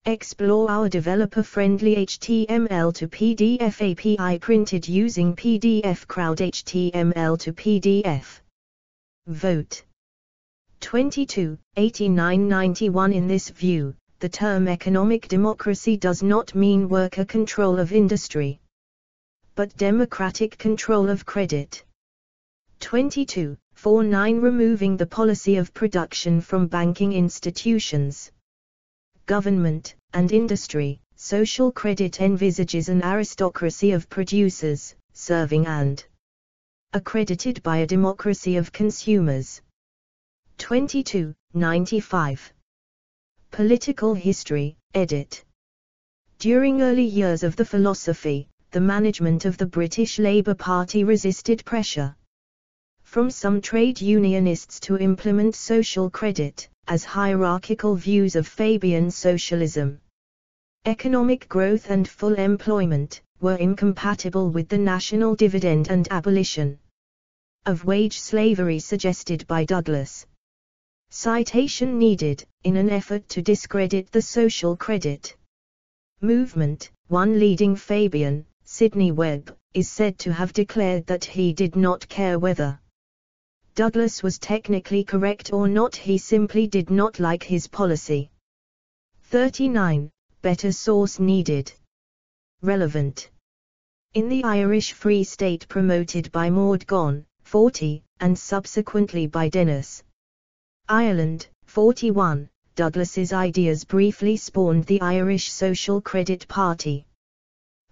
Explore our developer-friendly HTML to PDF API printed using PDF Crowd HTML to PDF. Vote. 22, 89-91. In this view, the term economic democracy does not mean worker control of industry, but democratic control of credit. 22, 49. Removing the policy of production from banking institutions, government, and industry, social credit envisages an aristocracy of producers, serving and accredited by a democracy of consumers. 22, 95. Political History, edit. During early years of the philosophy, the management of the British Labour Party resisted pressure from some trade unionists to implement social credit, as hierarchical views of Fabian socialism, economic growth and full employment, were incompatible with the national dividend and abolition of wage slavery suggested by Douglas. Citation needed. In an effort to discredit the social credit movement, one leading Fabian, Sidney Webb, is said to have declared that he did not care whether Douglas was technically correct or not, he simply did not like his policy. 39. Better source needed. Relevant. In the Irish Free State promoted by Maud Gonne, 40, and subsequently by Dennis, Ireland, 41, Douglas's ideas briefly spawned the Irish Social Credit Party.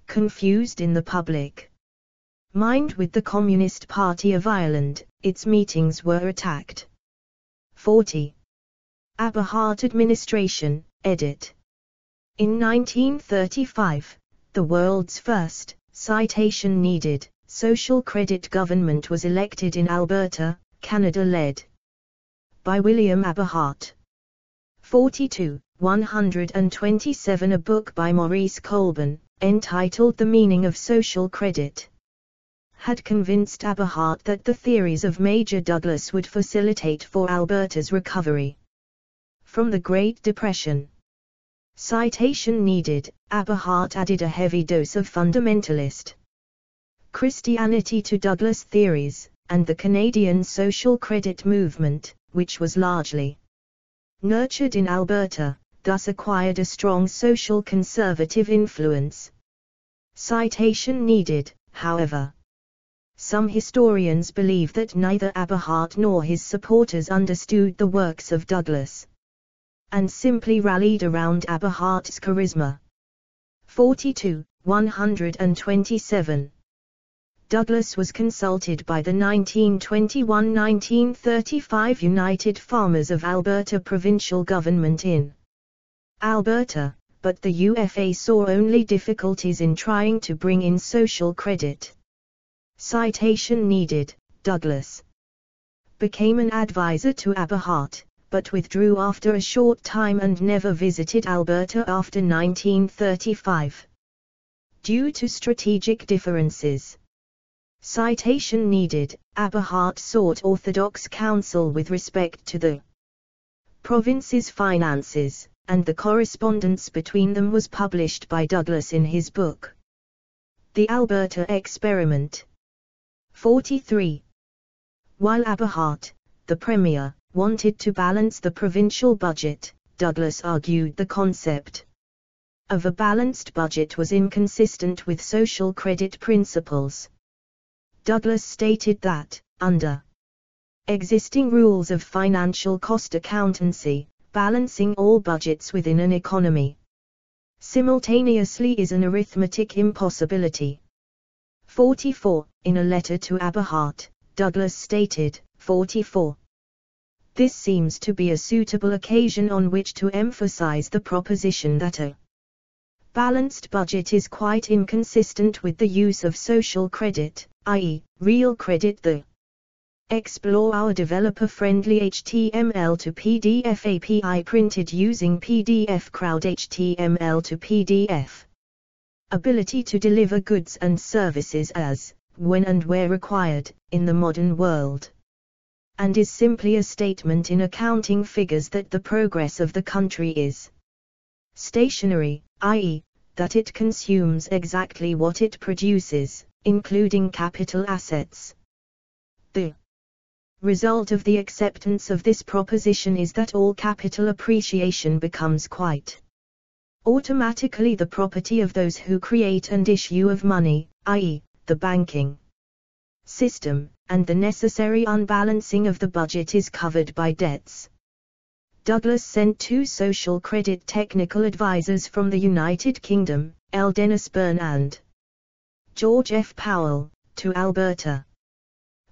Confused in the public mind with the Communist Party of Ireland, its meetings were attacked. 40. Aberhart Administration, edit. In 1935, the world's first, citation needed, social credit government was elected in Alberta, Canada, led by William Aberhart. 42, 127. A book by Maurice Colburn, entitled The Meaning of Social Credit, had convinced Aberhart that the theories of Major Douglas would facilitate for Alberta's recovery from the Great Depression. Citation needed. Aberhart added a heavy dose of fundamentalist Christianity to Douglas' theories, and the Canadian social credit movement, which was largely nurtured in Alberta, thus acquired a strong social conservative influence. Citation needed, however. Some historians believe that neither Aberhart nor his supporters understood the works of Douglas, and simply rallied around Aberhart's charisma. 42, 127. Douglas was consulted by the 1921-1935 United Farmers of Alberta provincial government in Alberta, but the UFA saw only difficulties in trying to bring in social credit. Citation needed. Douglas became an advisor to Aberhart, but withdrew after a short time and never visited Alberta after 1935. Due to strategic differences. Citation needed. Aberhart sought orthodox counsel with respect to the province's finances, and the correspondence between them was published by Douglas in his book, The Alberta Experiment. 43. While Aberhart, the Premier, wanted to balance the provincial budget, Douglas argued the concept of a balanced budget was inconsistent with social credit principles. Douglas stated that, under existing rules of financial cost accountancy, balancing all budgets within an economy simultaneously is an arithmetic impossibility. 44. In a letter to Aberhart, Douglas stated, 44. This seems to be a suitable occasion on which to emphasize the proposition that a balanced budget is quite inconsistent with the use of social credit, i.e., real credit. The Explore our developer-friendly HTML to PDF API printed using PDF Crowd HTML to PDF. Ability to deliver goods and services as, when and where required, in the modern world. And is simply a statement in accounting figures that the progress of the country is stationary, i.e., that it consumes exactly what it produces, including capital assets. The result of the acceptance of this proposition is that all capital appreciation becomes quite automatically the property of those who create and issue of money, i.e., the banking system, and the necessary unbalancing of the budget is covered by debts. Douglas sent 2 social credit technical advisors from the United Kingdom, L. Dennis Byrne and George F. Powell, to Alberta.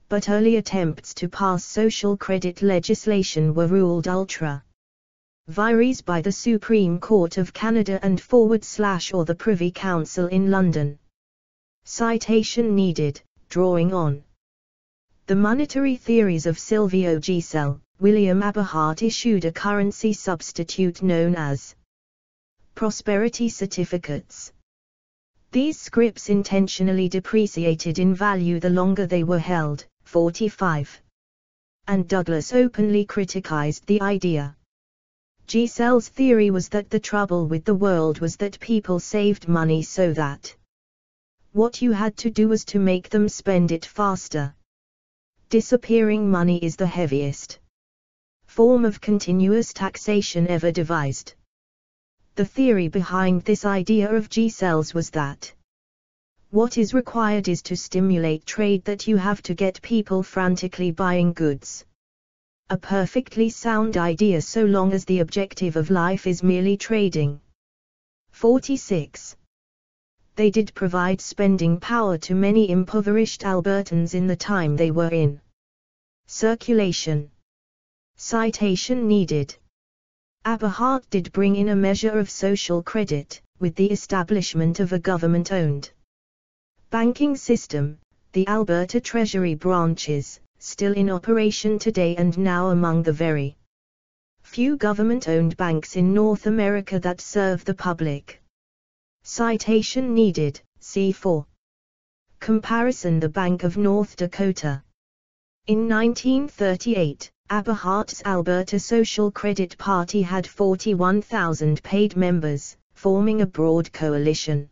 But early attempts to pass social credit legislation were ruled ultra-vires by the Supreme Court of Canada and / or the Privy Council in London. Citation needed. Drawing on the monetary theories of Silvio Giselle, William Aberhart issued a currency substitute known as prosperity certificates. These scrips intentionally depreciated in value the longer they were held. 45. And Douglas openly criticized the idea. Giselle's theory was that the trouble with the world was that people saved money so that what you had to do was to make them spend it faster. Disappearing money is the heaviest form of continuous taxation ever devised. The theory behind this idea of Giselle's was that what is required is to stimulate trade, that you have to get people frantically buying goods. A perfectly sound idea so long as the objective of life is merely trading. 46. They did provide spending power to many impoverished Albertans in the time they were in circulation. Citation needed. Aberhart did bring in a measure of social credit, with the establishment of a government-owned banking system, the Alberta Treasury branches, still in operation today and now among the very few government-owned banks in North America that serve the public. Citation needed. C4. Comparison. The Bank of North Dakota. In 1938, Aberhart's Alberta Social Credit Party had 41,000 paid members, forming a broad coalition,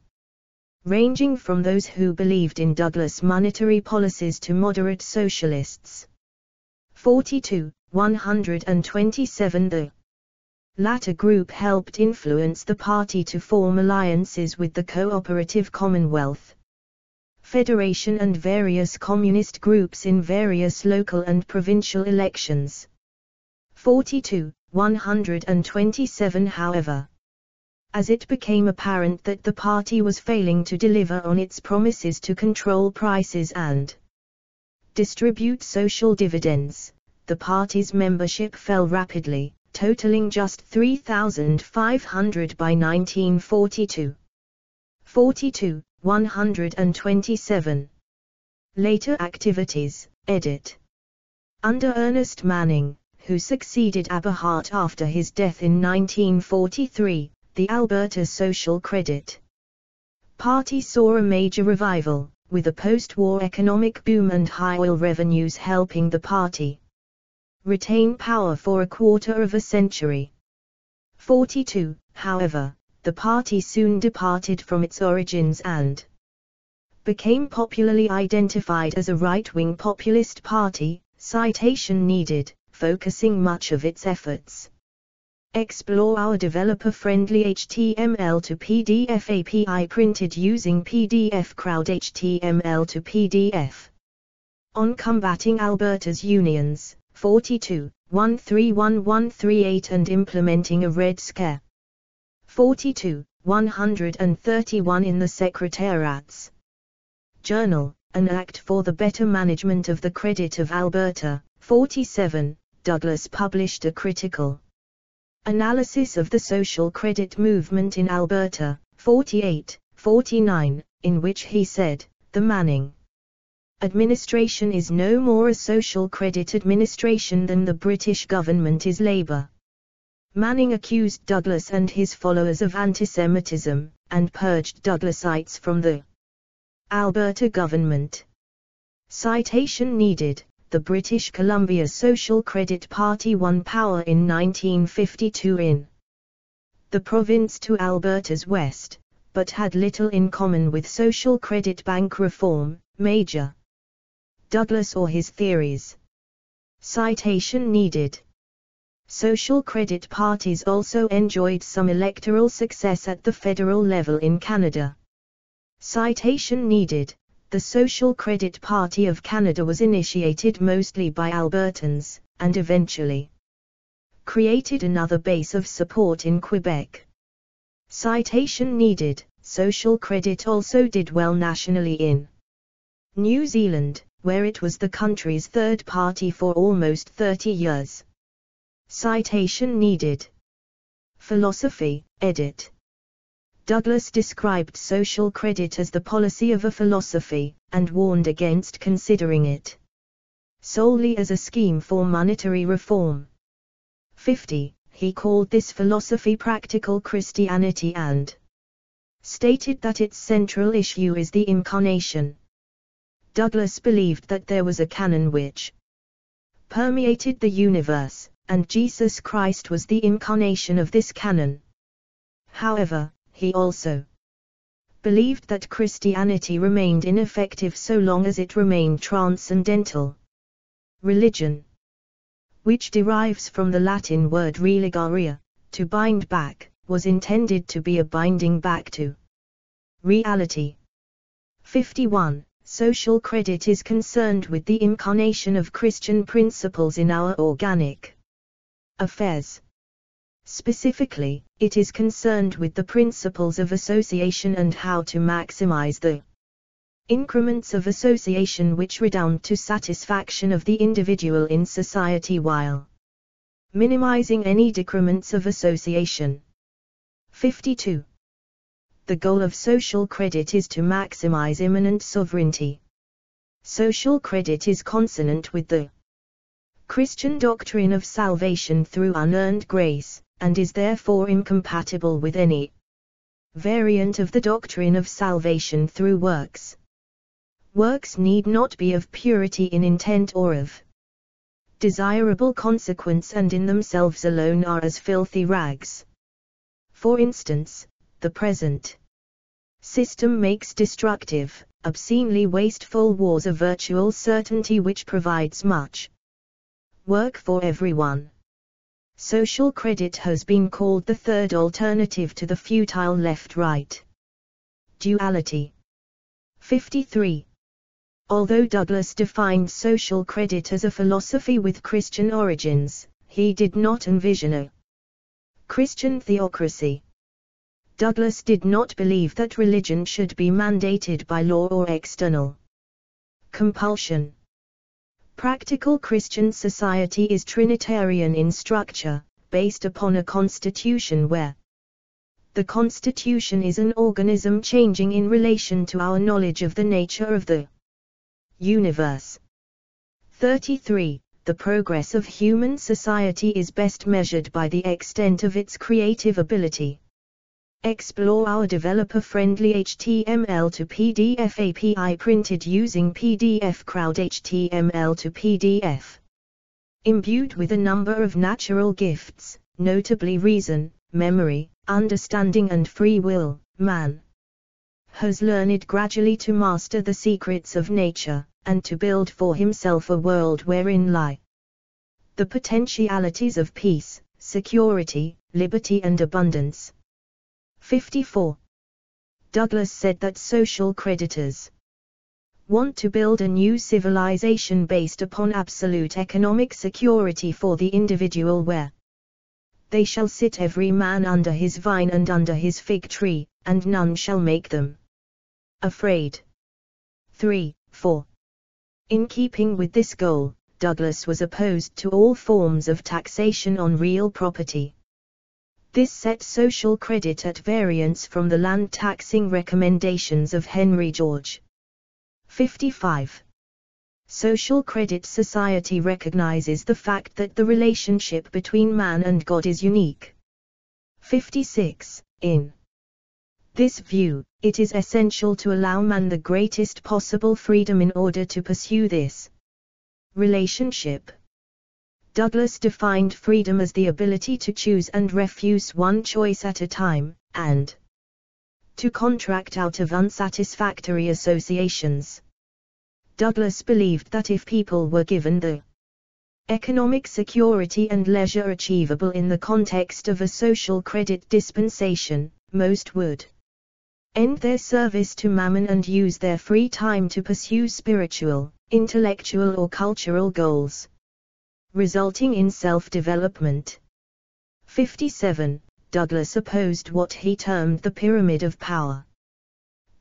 ranging from those who believed in Douglas monetary policies to moderate socialists. 42, 127. The latter group helped influence the party to form alliances with the Cooperative Commonwealth. Federation and various communist groups in various local and provincial elections. 42, 127. However, as it became apparent that the party was failing to deliver on its promises to control prices and distribute social dividends, the party's membership fell rapidly, totaling just 3,500 by 1942. 42, 127. Later activities, edit. Under Ernest Manning, who succeeded Aberhart after his death in 1943, the Alberta Social Credit Party saw a major revival, with a post-war economic boom and high oil revenues helping the party retain power for a quarter of a century. 42, however, the party soon departed from its origins and became popularly identified as a right-wing populist party, citation needed, focusing much of its efforts. Explore our developer-friendly HTML to PDF API printed using PDF Crowd HTML to PDF. On combating Alberta's unions, 42, 131138 and implementing a Red Scare. 42, 131 in the Secretariat's Journal, an Act for the Better Management of the Credit of Alberta. 47, Douglas published a critical analysis of the social credit movement in Alberta. 48, 49, in which he said, the Manning administration is no more a social credit administration than the British government is Labour. Manning accused Douglas and his followers of antisemitism, and purged Douglasites from the Alberta government. Citation needed. The British Columbia Social Credit Party won power in 1952 in the province to Alberta's west, but had little in common with social credit bank reform, Major Douglas or his theories. Citation needed. Social credit parties also enjoyed some electoral success at the federal level in Canada. Citation needed. The Social Credit Party of Canada was initiated mostly by Albertans, and eventually created another base of support in Quebec. Citation needed. Social credit also did well nationally in New Zealand, where it was the country's third party for almost 30 years. Citation needed. Philosophy, edit. Douglas described social credit as the policy of a philosophy, and warned against considering it solely as a scheme for monetary reform. 50. He called this philosophy practical Christianity and stated that its central issue is the incarnation. Douglas believed that there was a canon which permeated the universe, and Jesus Christ was the incarnation of this canon. However, he also believed that Christianity remained ineffective so long as it remained transcendental. Religion, which derives from the Latin word religare, to bind back, was intended to be a binding back to reality. 51. Social credit is concerned with the incarnation of Christian principles in our organic affairs. Specifically, it is concerned with the principles of association and how to maximize the increments of association which redound to satisfaction of the individual in society while minimizing any decrements of association. 52. The goal of social credit is to maximize immanent sovereignty. Social credit is consonant with the Christian doctrine of salvation through unearned grace, and is therefore incompatible with any variant of the doctrine of salvation through works. Works need not be of purity in intent or of desirable consequence and in themselves alone are as filthy rags. For instance, the present system makes destructive, obscenely wasteful wars a virtual certainty which provides much work for everyone. Social credit has been called the third alternative to the futile left-right duality. 53. Although Douglas defined social credit as a philosophy with Christian origins, he did not envision a Christian theocracy. Douglas did not believe that religion should be mandated by law or external compulsion. Practical Christian society is Trinitarian in structure, based upon a constitution where the constitution is an organism changing in relation to our knowledge of the nature of the universe. 33. The progress of human society is best measured by the extent of its creative ability. Explore our developer-friendly HTML to PDF API printed using PDF Crowd HTML to PDF. Imbued with a number of natural gifts, notably reason, memory, understanding and free will, man has learned gradually to master the secrets of nature, and to build for himself a world wherein lie the potentialities of peace, security, liberty and abundance. 54. Douglas said that social creditors want to build a new civilization based upon absolute economic security for the individual where they shall sit every man under his vine and under his fig tree, and none shall make them afraid. 3. 4. In keeping with this goal, Douglas was opposed to all forms of taxation on real property. This set social credit at variance from the land taxing recommendations of Henry George. 55. Social credit society recognizes the fact that the relationship between man and God is unique. 56. In this view, it is essential to allow man the greatest possible freedom in order to pursue this relationship. Douglas defined freedom as the ability to choose and refuse one choice at a time, and to contract out of unsatisfactory associations. Douglas believed that if people were given the economic security and leisure achievable in the context of a social credit dispensation, most would end their service to mammon and use their free time to pursue spiritual, intellectual or cultural goals, resulting in self-development. 57. Douglas opposed what he termed the pyramid of power.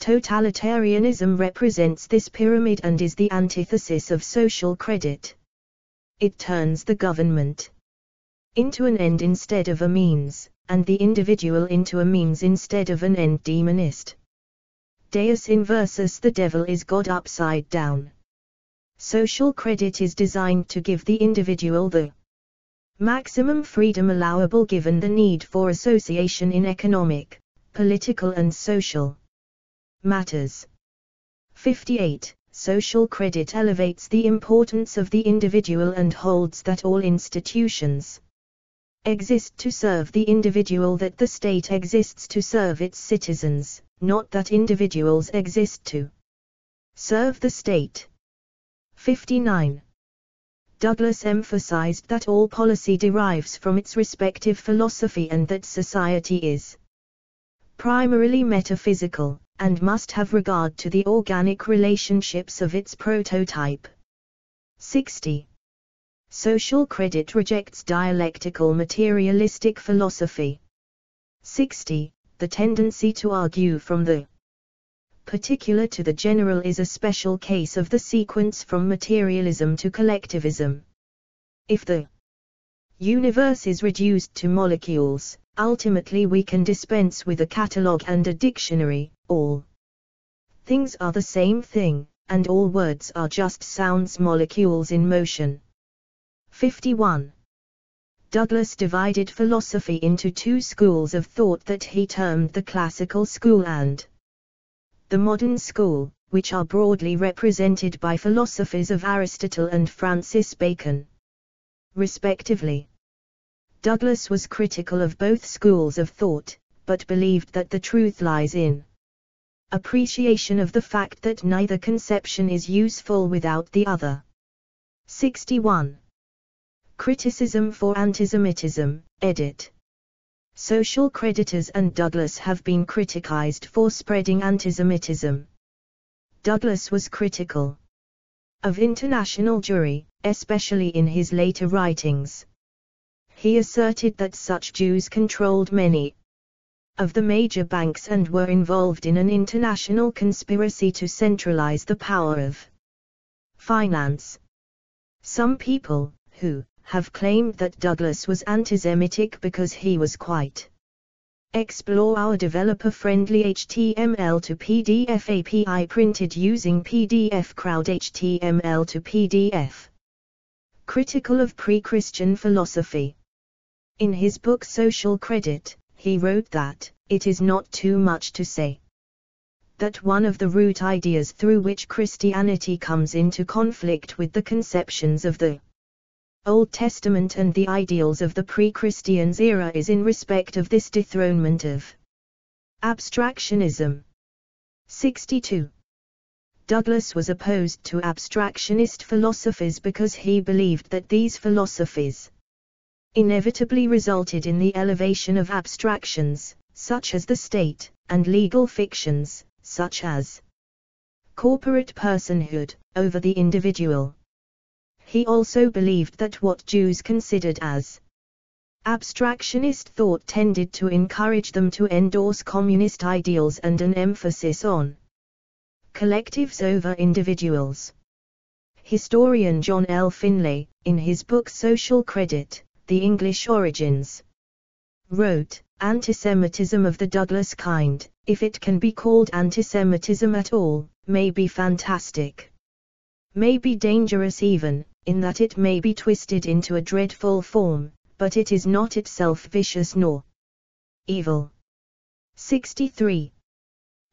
Totalitarianism represents this pyramid and is the antithesis of social credit. It turns the government into an end instead of a means, and the individual into a means instead of an end. Demonist. Deus inversus, the devil is God upside down. Social credit is designed to give the individual the maximum freedom allowable given the need for association in economic, political and social matters. 58. Social credit elevates the importance of the individual and holds that all institutions exist to serve the individual, that the state exists to serve its citizens, not that individuals exist to serve the state. 59. Douglas emphasized that all policy derives from its respective philosophy and that society is primarily metaphysical, and must have regard to the organic relationships of its prototype. 60. Social credit rejects dialectical materialistic philosophy. 60. The tendency to argue from the particular to the general is a special case of the sequence from materialism to collectivism. If the universe is reduced to molecules, ultimately we can dispense with a catalogue and a dictionary. All things are the same thing, and all words are just sounds, molecules in motion. 51. Douglas divided philosophy into two schools of thought that he termed the classical school and the modern school, which are broadly represented by philosophers of Aristotle and Francis Bacon, respectively. Douglas was critical of both schools of thought, but believed that the truth lies in appreciation of the fact that neither conception is useful without the other. 61. Criticism for antisemitism, edit. Social creditors and Douglas have been criticized for spreading antisemitism. Douglas was critical of international Jewry, especially in his later writings. He asserted that such Jews controlled many of the major banks and were involved in an international conspiracy to centralize the power of finance. Some people, who have claimed that Douglas was anti-Semitic because he was quite. Explore our developer-friendly HTML to PDF API printed using PDF Crowd HTML to PDF. Critical of pre-Christian philosophy. In his book Social Credit, he wrote that, it is not too much to say that one of the root ideas through which Christianity comes into conflict with the conceptions of the Old Testament and the ideals of the pre-Christians era is in respect of this dethronement of abstractionism. 62. Douglas was opposed to abstractionist philosophies because he believed that these philosophies inevitably resulted in the elevation of abstractions, such as the state, and legal fictions, such as corporate personhood, over the individual. He also believed that what Jews considered as abstractionist thought tended to encourage them to endorse communist ideals and an emphasis on collectives over individuals. Historian John L. Finlay, in his book Social Credit, The English Origins, wrote, "Antisemitism of the Douglas kind, if it can be called antisemitism at all, may be fantastic, may be dangerous even, in that it may be twisted into a dreadful form, but it is not itself vicious nor evil." 63.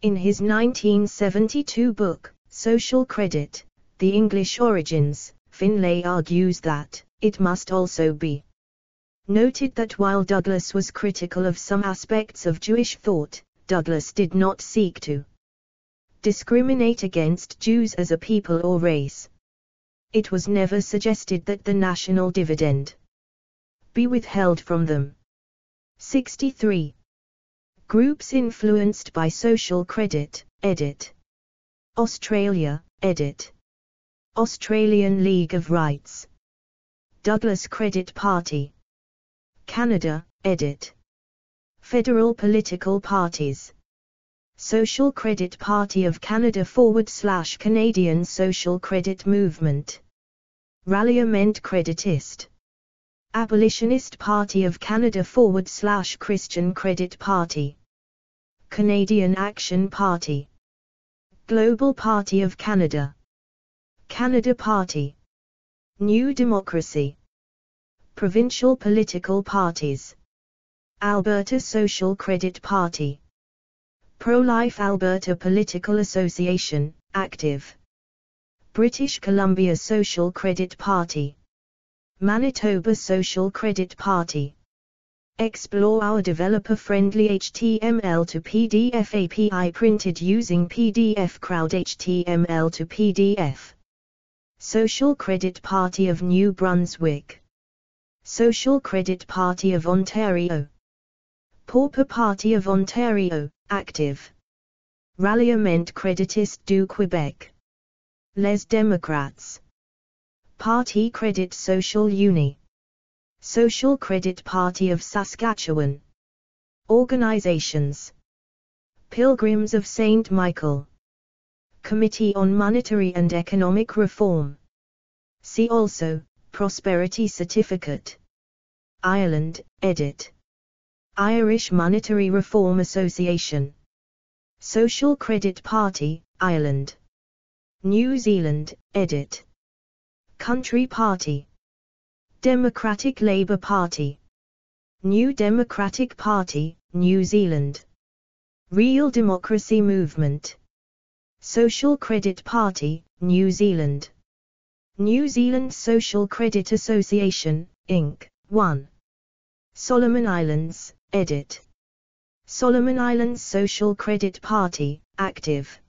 In his 1972 book, Social Credit, The English Origins, Finlay argues that, it must also be noted that while Douglas was critical of some aspects of Jewish thought, Douglas did not seek to discriminate against Jews as a people or race. It was never suggested that the national dividend be withheld from them. 63. Groups influenced by social credit, edit. Australia, edit. Australian League of Rights. Douglas Credit Party. Canada, edit. Federal political parties. Social Credit Party of Canada / Canadian Social Credit Movement. Ralliement Creditist. Abolitionist Party of Canada / Christian Credit Party. Canadian Action Party. Global Party of Canada. Canada Party. New Democracy. Provincial political parties. Alberta Social Credit Party. Pro-Life Alberta Political Association, active. British Columbia Social Credit Party. Manitoba Social Credit Party. Explore our developer-friendly HTML to PDF API printed using PDF Crowd HTML to PDF. Social Credit Party of New Brunswick. Social Credit Party of Ontario. Pauper Party of Ontario, active. Ralliement Creditiste du Québec. Les Democrats. Parti Credit Social Uni. Social Credit Party of Saskatchewan. Organizations. Pilgrims of St. Michael. Committee on Monetary and Economic Reform. See also, Prosperity Certificate. Ireland, edit. Irish Monetary Reform Association. Social Credit Party, Ireland. New Zealand, edit. Country Party. Democratic Labour Party. New Democratic Party, New Zealand. Real Democracy Movement. Social Credit Party, New Zealand. New Zealand Social Credit Association, Inc., 1. Solomon Islands, edit. Solomon Islands Social Credit Party, active.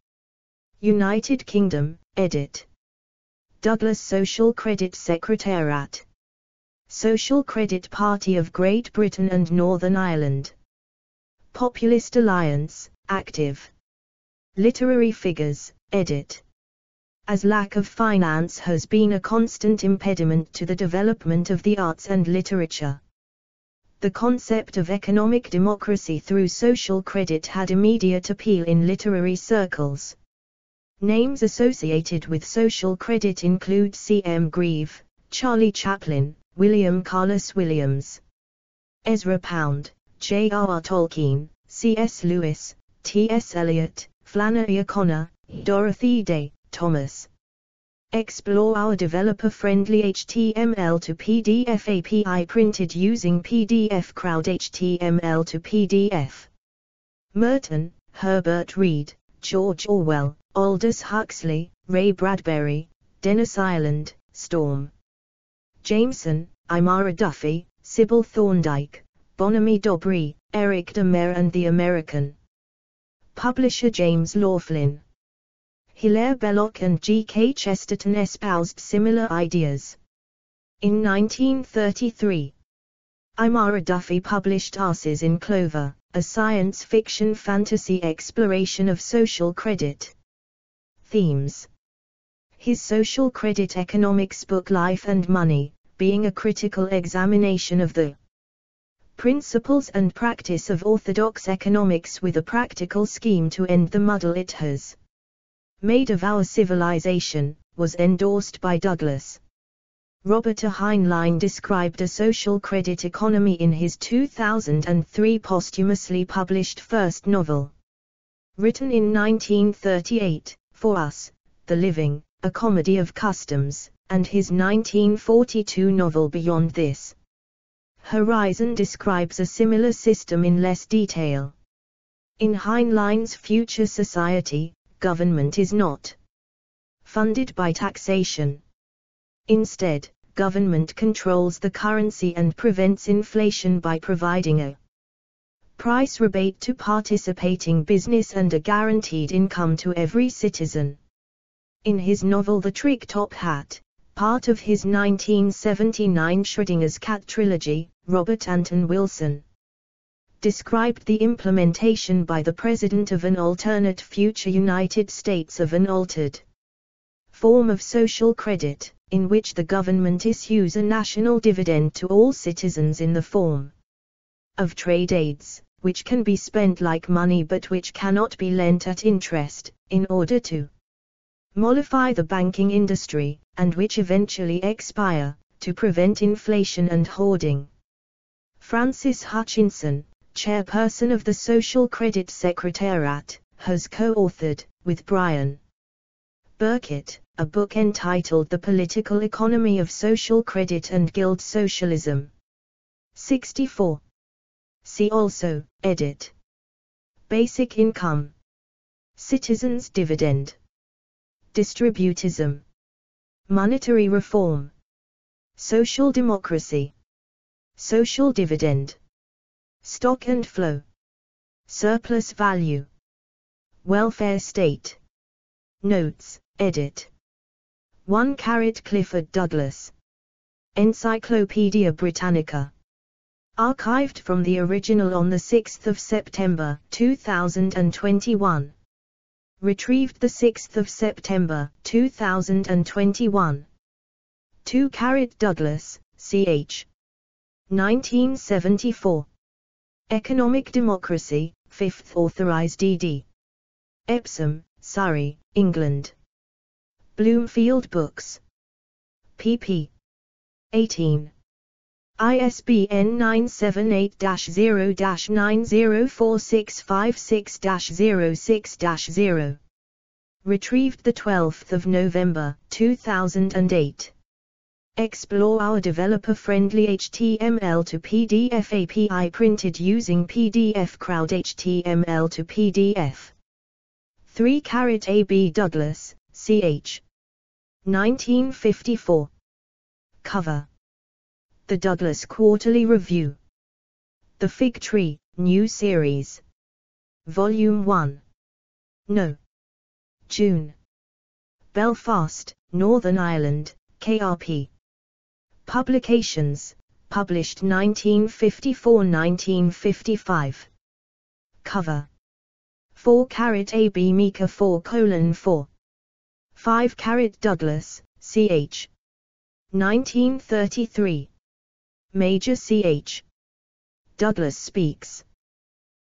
United Kingdom, edit. Douglas Social Credit Secretariat. Social Credit Party of Great Britain and Northern Ireland. Populist Alliance, active. Literary Figures, edit. as lack of finance has been a constant impediment to the development of the arts and literature. The concept of economic democracy through social credit had immediate appeal in literary circles. Names associated with social credit include C.M. Grieve, Charlie Chaplin, William Carlos Williams, Ezra Pound, J.R.R. Tolkien, C.S. Lewis, T.S. Eliot, Flannery O'Connor, Dorothy Day, Thomas. Explore our developer-friendly HTML to PDF API printed using PDF Crowd HTML to PDF. Merton, Herbert Reed, George Orwell, Aldous Huxley, Ray Bradbury, Dennis Ireland, Storm. Jameson, Imara Duffy, Sybil Thorndike, Bonamy Dobry, Eric de Mere and the American. Publisher James Laughlin. Hilaire Belloc and G.K. Chesterton espoused similar ideas. In 1933, Imara Duffy published Asses in Clover, a science fiction fantasy exploration of social credit. Themes. His social credit economics book Life and Money, being a critical examination of the principles and practice of orthodox economics with a practical scheme to end the muddle it has made of our civilization, was endorsed by Douglas. Robert A. Heinlein described a social credit economy in his 2003 posthumously published first novel. Written in 1938, For Us, the Living, a comedy of customs, and his 1942 novel Beyond This Horizon describes a similar system in less detail. In Heinlein's future society, government is not funded by taxation. Instead, government controls the currency and prevents inflation by providing a price rebate to participating business and a guaranteed income to every citizen. In his novel The Trick Top Hat, part of his 1979 Schrödinger's Cat trilogy, Robert Anton Wilson described the implementation by the President of an alternate future United States of an altered form of social credit, in which the government issues a national dividend to all citizens in the form of trade aids, which can be spent like money but which cannot be lent at interest, in order to mollify the banking industry, and which eventually expire, to prevent inflation and hoarding. Francis Hutchinson, chairperson of the Social Credit Secretariat, has co-authored, with Brian Burkett, a book entitled The Political Economy of Social Credit and Guild Socialism. 64. See also, edit. Basic income. Citizens' dividend. Distributism. Monetary reform. Social democracy. Social dividend. Stock and flow. Surplus value. Welfare state. Notes, edit. 1 Clifford Douglas. Encyclopaedia Britannica. Archived from the original on 6 September 2021. Retrieved 6 September 2021. 2 Douglas, ch. 1974. Economic Democracy, 5th Authorised ed. Epsom, Surrey, England. Bloomfield Books. pp. 18. ISBN 978-0-904656-06-0. Retrieved 12 November 2008. Explore our developer-friendly HTML to PDF API printed using PDF Crowd HTML to PDF. 3 A.B. Douglas, ch. 1954. Cover. The Douglas Quarterly Review. The Fig Tree, New Series. Volume 1. No. June. Belfast, Northern Ireland, KRP. Publications, published 1954-1955. Cover. 4 A.B. Mika 4:4. 5 Douglas, ch. 1933. Major ch. Douglas speaks.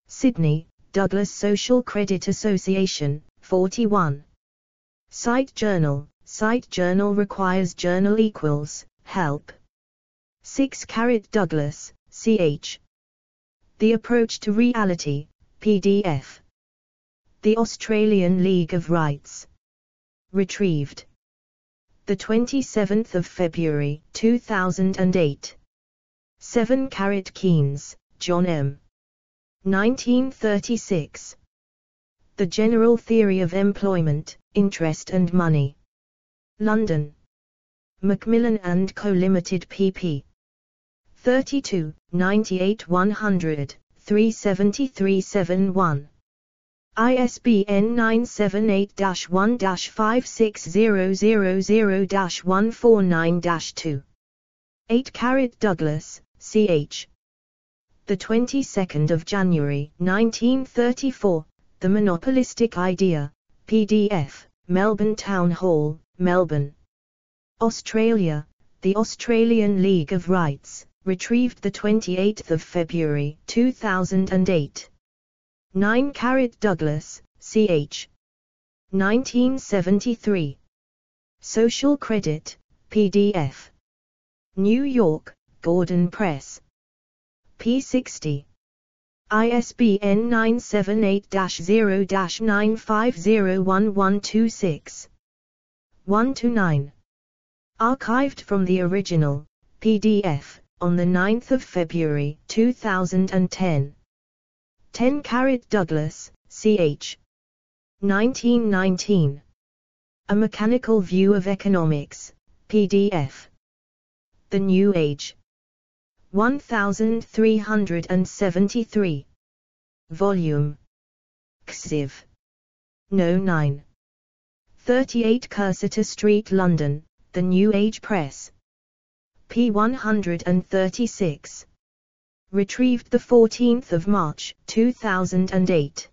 Sydney, Douglas Social Credit Association, 41. Cite journal requires journal equals, help. 6 Douglas, ch. The Approach to Reality, PDF. The Australian League of Rights. Retrieved. The 27th of February, 2008. 7 Keynes, John M. 1936. The General Theory of Employment, Interest and Money. London. Macmillan and Co. Limited pp. 32, 98 100, 37371. ISBN 978-1-56000-149-2. 8 Douglas, ch. The 22nd of January, 1934, The Monopolistic Idea, PDF, Melbourne Town Hall, Melbourne, Australia, The Australian League of Rights, retrieved the 28th of February, 2008. 9 Douglas, ch. 1973. Social Credit, PDF. New York, Gordon Press. p60. ISBN 978-0-9501126. 1-9. Archived from the original, PDF, on the 9th of February, 2010. 10 Douglas, ch. 1919. A Mechanical View of Economics, PDF. The New Age. 1373. Volume. Xiv. No. 9. 38 Cursitor Street, London, The New Age Press. p. 136. Retrieved the 14th of March, 2008.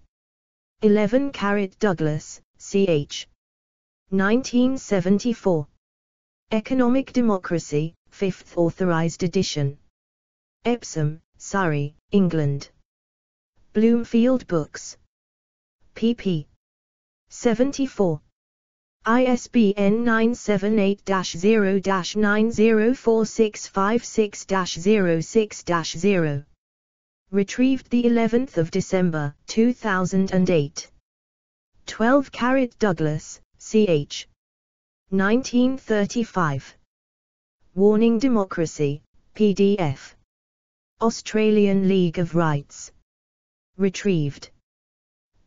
11 Douglas, ch. 1974. Economic Democracy, 5th Authorized Edition. Epsom, Surrey, England. Bloomfield Books. pp. 74. ISBN 978-0-904656-06-0. Retrieved the 11th of December, 2008. 12 Douglas, ch. 1935. Warning Democracy, PDF. Australian League of Rights. Retrieved.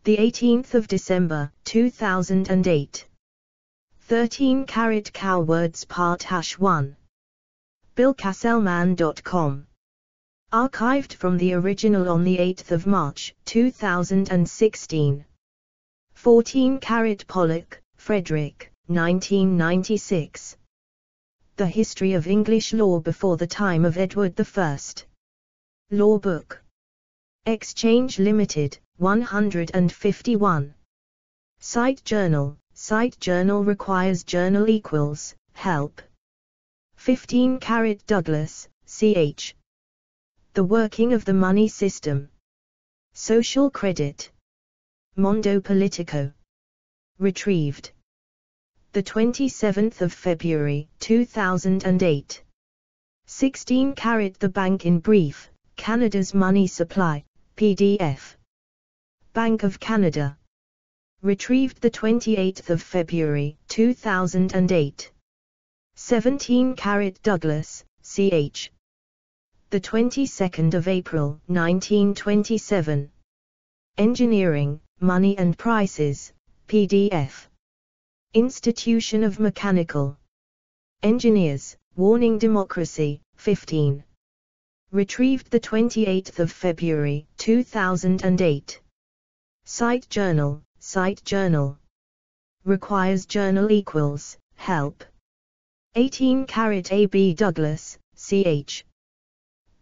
The 18th of December, 2008. 13 Cowards Part #1. BillCasselman.com. Archived from the original on the 8th of March, 2016. 14 Pollock, Frederick, 1996. The History of English Law Before the Time of Edward I. Law Book. Exchange Limited, 151. Cite journal requires journal equals, help. 15 Douglas, ch. The Working of the Money System. Social Credit. Mondo Politico. Retrieved. The 27th of February, 2008. 16 The Bank in Brief, Canada's Money Supply, PDF. Bank of Canada. Retrieved the 28th of February, 2008. 17 Douglas, ch. The 22nd of April, 1927. Engineering, Money and Prices, PDF. Institution of Mechanical Engineers, Warning Democracy, 15. Retrieved the 28th of February, 2008. Cite journal requires journal equals, help. 18 A.B. Douglas, ch.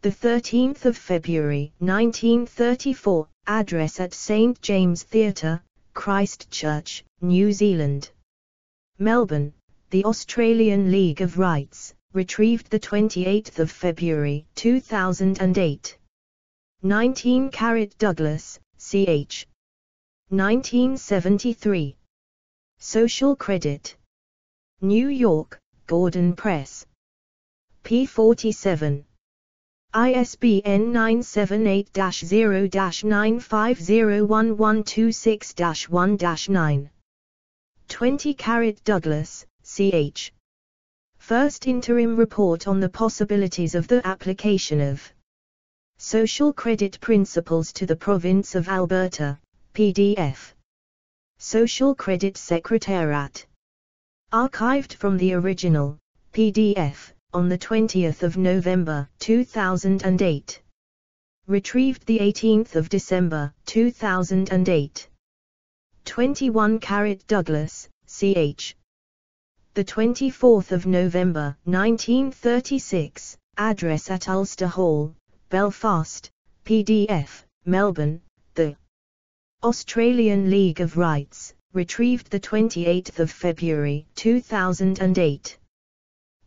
The 13th of February, 1934, address at St. James Theatre, Christchurch, New Zealand. Melbourne, The Australian League of Rights, retrieved the 28th of February 2008. 19 Douglas, ch. 1973. Social Credit. New York, Gordon Press. p. 47. ISBN 978-0-9501126-1-9. 20 Douglas, ch. First Interim Report on the Possibilities of the Application of Social Credit Principles to the Province of Alberta, PDF. Social Credit Secretariat. Archived from the original, PDF, on the 20th of November, 2008. Retrieved the 18th of December, 2008. 21 Douglas, ch. The 24th of November, 1936, address at Ulster Hall, Belfast, PDF, Melbourne, The Australian League of Rights, retrieved the 28th of February, 2008.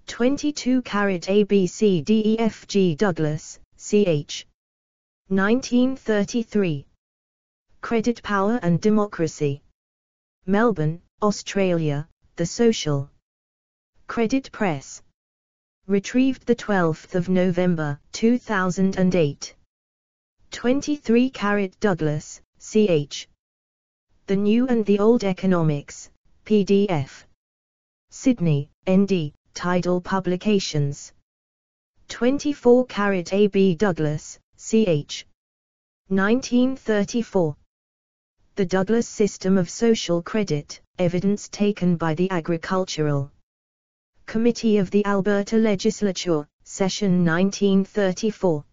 22 ABCDEFG Douglas, ch. 1933. Credit Power and Democracy. Melbourne, Australia, The Social Credit Press. Retrieved the 12th of November, 2008. 23 Douglas, ch. The New and the Old Economics, PDF. Sydney, ND, Tidal Publications. 24 AB Douglas, ch. 1934. The Douglas System of Social Credit, Evidence taken by the Agricultural Committee of the Alberta Legislature, Session 1934.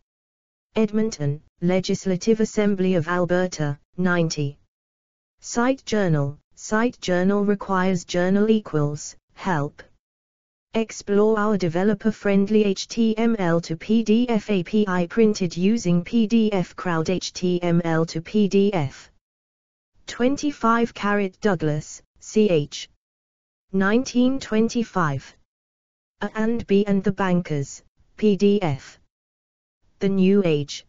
Edmonton, Legislative Assembly of Alberta, 90. Site Journal requires journal equals, help. Explore our developer-friendly HTML to PDF API printed using PDF Crowd HTML to PDF. 25 Douglas, ch. 1925. A and B and the Bankers, PDF. The New Age.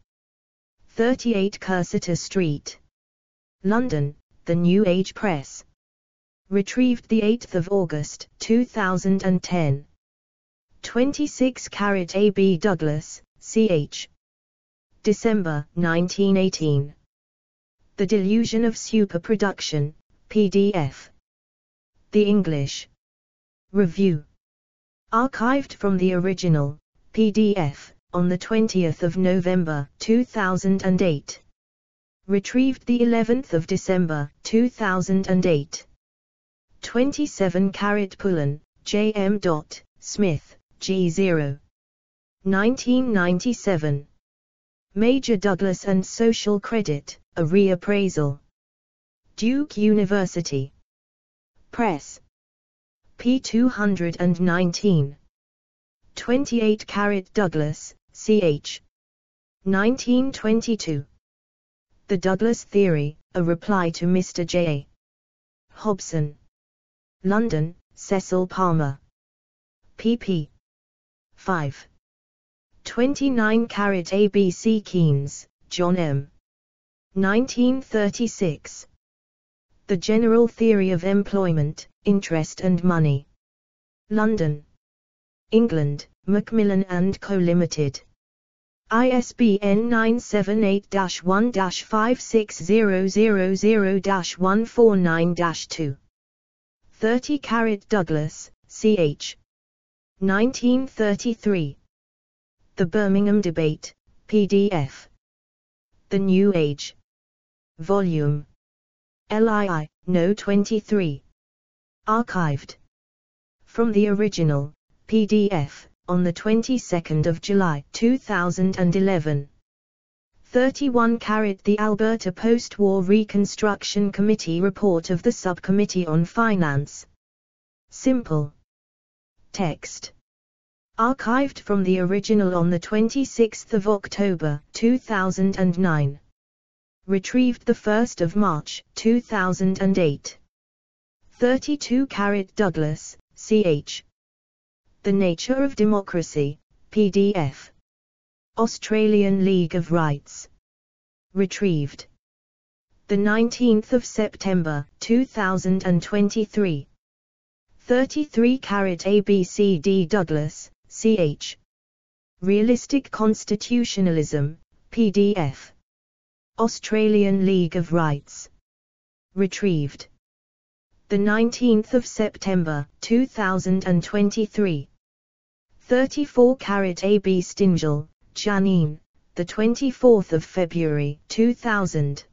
38 Cursitor Street, London, The New Age Press. Retrieved the 8th of August, 2010. 26 AB Douglas, ch. December, 1918. The Delusion of Superproduction, PDF. The English Review. Archived from the original, PDF, on the 20th of November, 2008. Retrieved the 11th of December, 2008. 27 Pullen, J.M. Smith, G0. 1997. Major Douglas and Social Credit, a Reappraisal. Duke University Press. p. 219. 28 Douglas, ch. 1922. The Douglas Theory, a Reply to Mr. J. Hobson. London, Cecil Palmer. pp. 5. 29 ABC Keynes, John M. 1936. The General Theory of Employment, Interest and Money. London, England, Macmillan and Co. Limited. ISBN 978-1-56000-149-2. 30 Douglas, ch. 1933. The Birmingham Debate, PDF. The New Age. Volume LII, No. 23. Archived from the original, PDF, on the 22nd of July, 2011. 31 The Alberta Post-War Reconstruction Committee Report of the Subcommittee on Finance. Simple text. Archived from the original on the 26th of October, 2009. Retrieved the 1st of March, 2008. 32 Douglas, ch. The Nature of Democracy, PDF. Australian League of Rights. Retrieved. The 19th of September, 2023. 33 ABCD Douglas, ch. Realistic Constitutionalism, PDF. Australian League of Rights. Retrieved. The 19th of September, 2023. 34 AB Stingel, Janine, the 24th of February, 2000.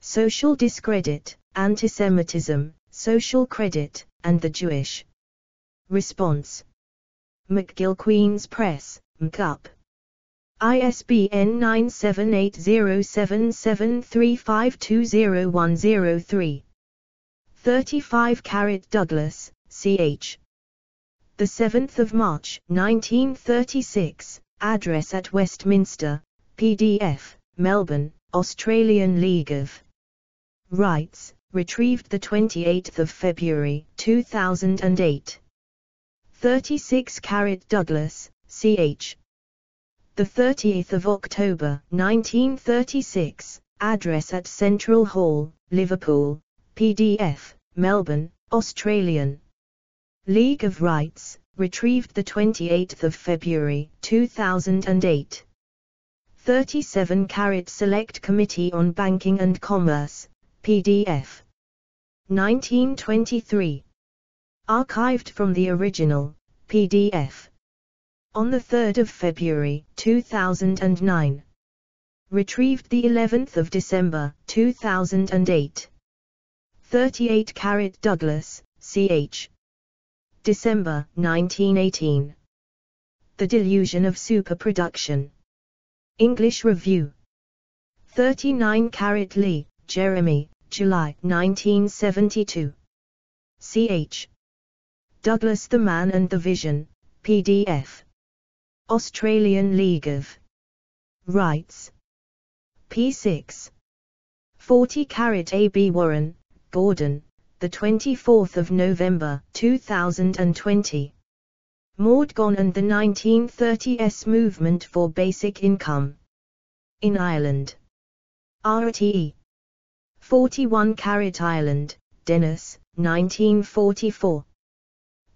Social Discredit, Antisemitism, Social Credit, and the Jewish Response. McGill Queen's Press, MCUP. ISBN 9780773520103. 35 Douglas, ch. The 7th of March, 1936, address at Westminster, PDF, Melbourne, Australian League of Rights, retrieved the 28th of February, 2008. 36 Douglas, ch. The 30th of October, 1936, address at Central Hall, Liverpool, PDF, Melbourne, Australian League of Rights, retrieved the 28th of February, 2008. 37 Select Committee on Banking and Commerce, PDF. 1923. Archived from the original, PDF. On the 3rd of February, 2009. Retrieved the 11th of December, 2008. 38 Douglas, ch. December, 1918. The Delusion of Superproduction. English Review. 39 Lee, Jeremy, July, 1972. Ch. Douglas The Man and the Vision, PDF. Australian League of Rights. P6. 40 AB Warren, Gordon, the 24th of November, 2020. Mordgon and the 1930s Movement for Basic Income in Ireland. RTE. 41 Ireland, Dennis, 1944.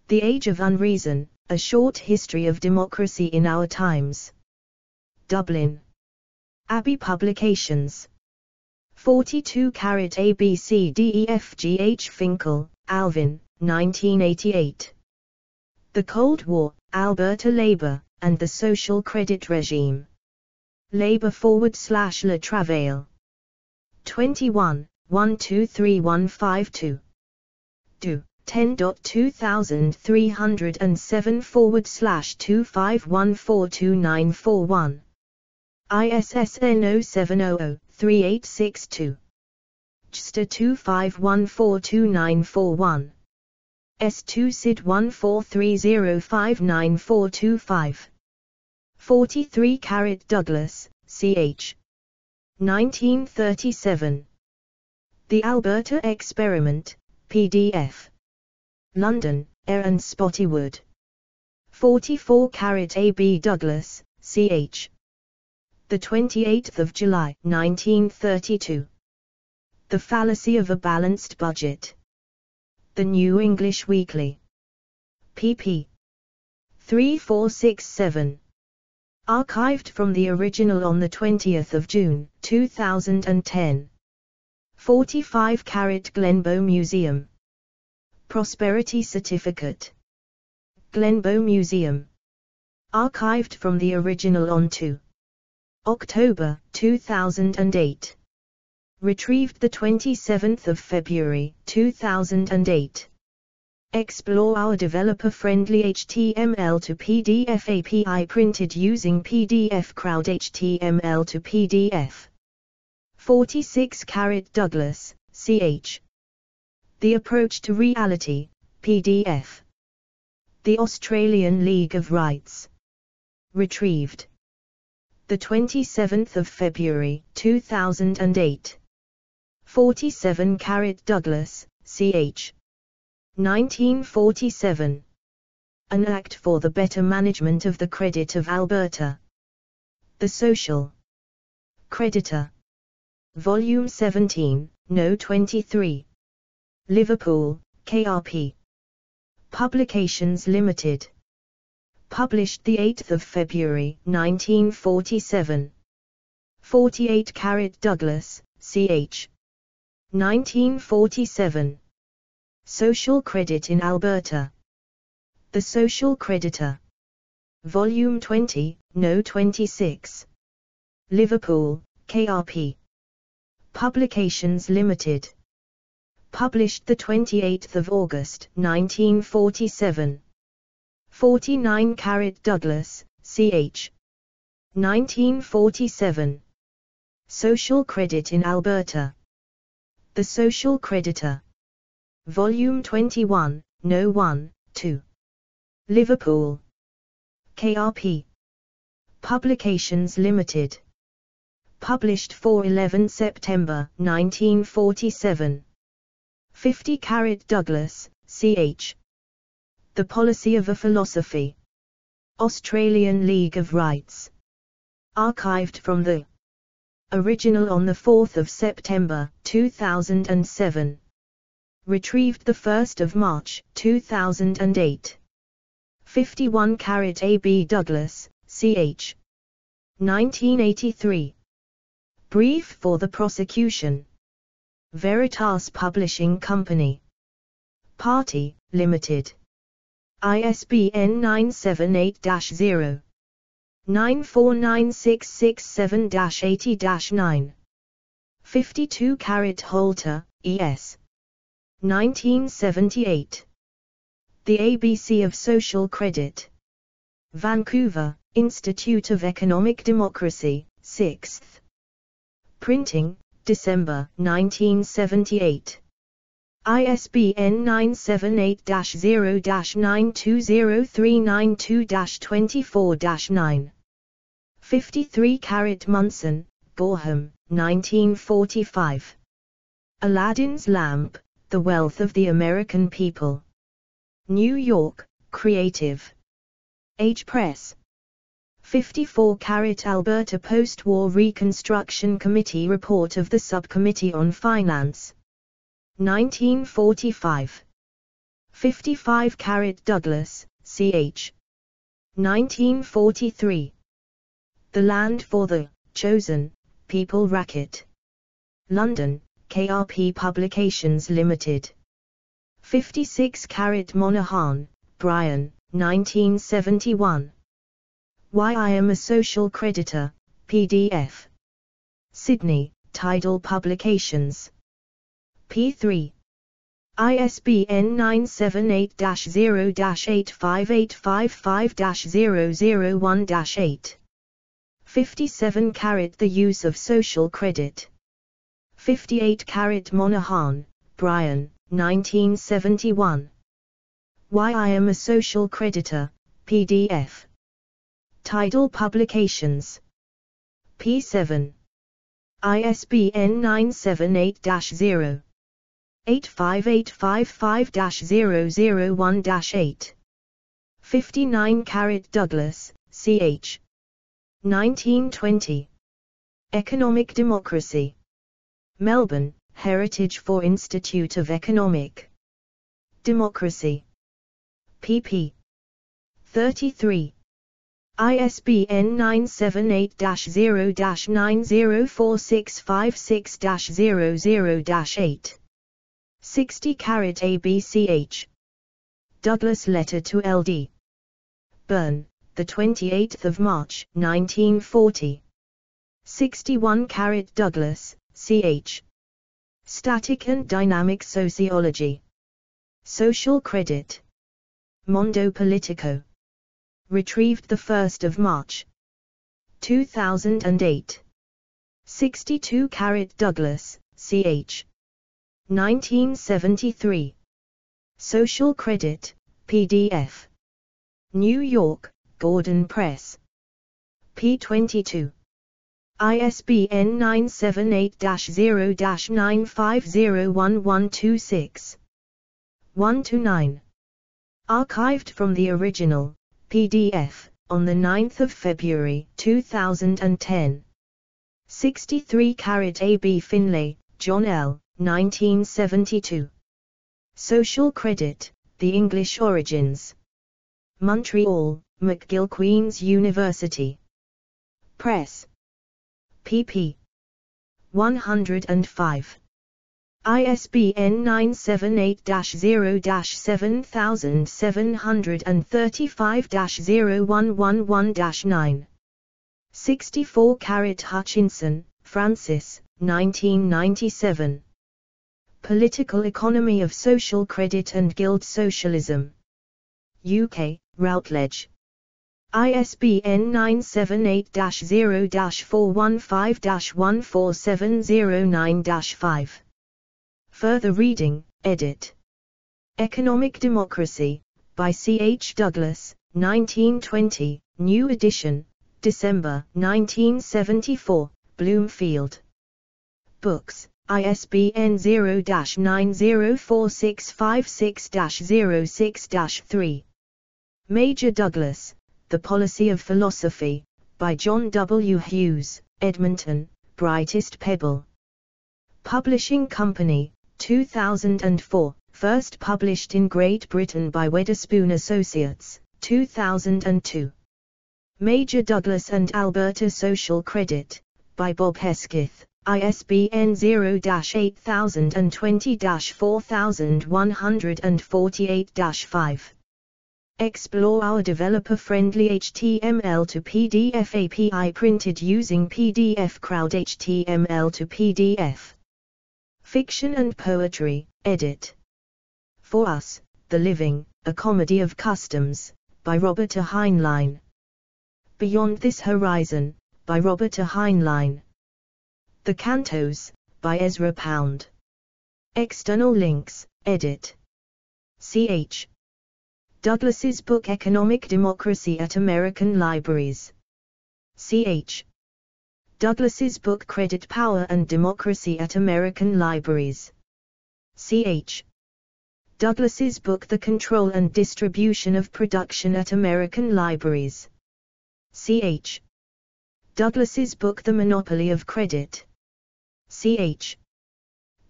The Age of Unreason, A Short History of Democracy in Our Times. Dublin. Abbey Publications. 42 ABCDEFGH Finkel, Alvin, 1988. The Cold War, Alberta Labour, and the Social Credit Regime. Labour/Le Travail. 21, 123152. Do. 10.2307/25142941. ISSN 0700-3862. JSTA 25142941. S2 SID 14305945. 43 Douglas, ch. 1937. The Alberta Experiment, PDF. London, Eyre and Spottywood. 44 AB Douglas, ch. The 28th of July, 1932. The Fallacy of a Balanced Budget. The New English Weekly. pp. 3467. Archived from the original on the 20th of June, 2010. 45 Glenbow Museum. Prosperity Certificate. Glenbow Museum. Archived from the original on 2 October, 2008. Retrieved the 27th of February, 2008. Explore our developer-friendly HTML to PDF API printed using PDF Crowd HTML to PDF. 46 Douglas, ch. The Approach to Reality, PDF. The Australian League of Rights. Retrieved. The 27th of February, 2008. 47 Douglas, ch. 1947. An Act for the Better Management of the Credit of Alberta. The Social Creditor. Volume 17, No. 23. Liverpool, KRP. Publications Limited. Published 8 February 1947. 48 Douglas, ch. 1947. Social Credit in Alberta. The Social Creditor. Volume 20, No. 26. Liverpool, KRP. Publications Limited. Published 28 August 1947. 49 Douglas, ch. 1947. Social Credit in Alberta. The Social Creditor. Volume 21, No. 1, 2. Liverpool, KRP. Publications Limited. Published 11 September 1947. 50 Douglas, ch. The Policy of a Philosophy. Australian League of Rights. Archived from the original on 4 September 2007. Retrieved 1 March 2008. 51 A.B. Douglas, ch. 1983. Brief for the Prosecution. Veritas Publishing Company. Party, Limited. ISBN 978-0. 949667-80-9. 52 Holter, E.S. 1978. The ABC of Social Credit. Vancouver, Institute of Economic Democracy, 6th. Printing, December 1978. ISBN 978-0-920392-24-9. 53 Munson, Gorham, 1945. Aladdin's Lamp, The Wealth of the American People. New York, Creative Age Press. 54 Alberta Post-War Reconstruction Committee Report of the Subcommittee on Finance. 1945. 55 Douglas, ch. 1943. The Land for the Chosen People Racket. London, KRP Publications Limited. 56 Monaghan, Brian, 1971. Why I Am a Social Creditor, PDF. Sydney, Tidal Publications. P3. ISBN 978-0-85855-001-8. 57 The Use of Social Credit. 58 Monaghan, Brian, 1971. Why I Am a Social Creditor, PDF. Tidal Publications. P7. ISBN 978-0. 85855-001-8. 59 Douglas, ch. 1920. Economic Democracy. Melbourne, Heritage for Institute of Economic Democracy. pp. 33. ISBN 978-0-904656-00-8. 60 ABCH. Douglas Letter to L.D. Byrne, 28 March 1940. 61 Douglas, ch. Static and Dynamic Sociology. Social Credit. Mondo Politico. Retrieved 1 March 2008. 62 Douglas, ch. 1973. Social Credit, PDF. New York, Gordon Press. p22. ISBN 978-0-9501126. 1-9. Archived from the original, PDF, on the 9th of February 2010. 63 A.B. Finlay, John L., 1972. Social Credit, The English Origins. Montreal, McGill Queen's University Press. pp. 105. ISBN 978-0-7735-0111-9. 64 Hutchinson, Francis, 1997. Political Economy of Social Credit and Guild Socialism. UK, Routledge. ISBN 978-0-415-14709-5. Further reading, edit. Economic Democracy, by C. H. Douglas, 1920, new edition, December 1974, Bloomfield. Books, ISBN 0-904656-06-3. Major Douglas, The Policy of Philosophy, by John W. Hughes, Edmonton, Brightest Pebble. Publishing Company, 2004, first published in Great Britain by Wetherspoon Associates, 2002. Major Douglas and Alberta Social Credit, by Bob Hesketh, ISBN 0-8020-4148-5. Explore our developer-friendly HTML to PDF API printed using PDF Crowd HTML to PDF. Fiction and Poetry, edit. For Us, The Living, A Comedy of Customs, by Robert A. Heinlein. Beyond This Horizon, by Robert A. Heinlein. The Cantos, by Ezra Pound. External links, edit. C.H. Douglas's book Economic Democracy at American Libraries. C.H. Douglas's book Credit Power and Democracy at American Libraries. C.H. Douglas's book The Control and Distribution of Production at American Libraries. C.H. Douglas's book The Monopoly of Credit. C.H.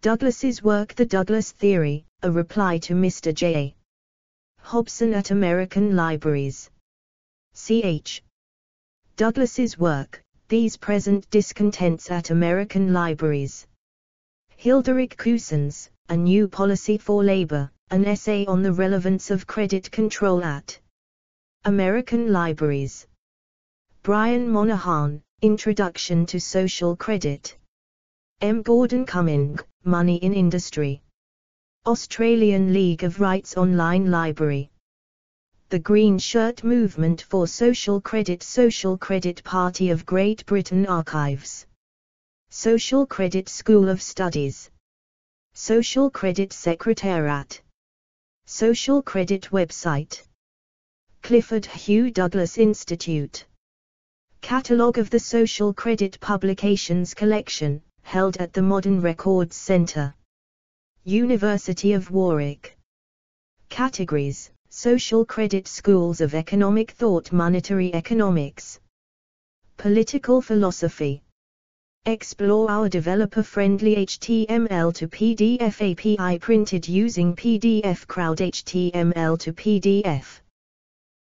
Douglas's work The Douglas Theory, a reply to Mr. J. Hobson at American Libraries. C.H. Douglas's work, These Present Discontents at American Libraries. Hilderic Cousins, A New Policy for Labor, an essay on the relevance of credit control at American Libraries. Brian Monahan, Introduction to Social Credit. M. Gordon Cumming, Money in Industry. Australian League of Rights Online Library. The Green Shirt Movement for Social Credit Party of Great Britain Archives. Social Credit School of Studies. Social Credit Secretariat. Social Credit Website. Clifford Hugh Douglas Institute. Catalogue of the Social Credit Publications Collection, held at the Modern Records Centre. University of Warwick. Categories: Social Credit Schools of Economic Thought, Monetary Economics, Political Philosophy. Explore our developer-friendly HTML to PDF API printed using PDF Crowd HTML to PDF.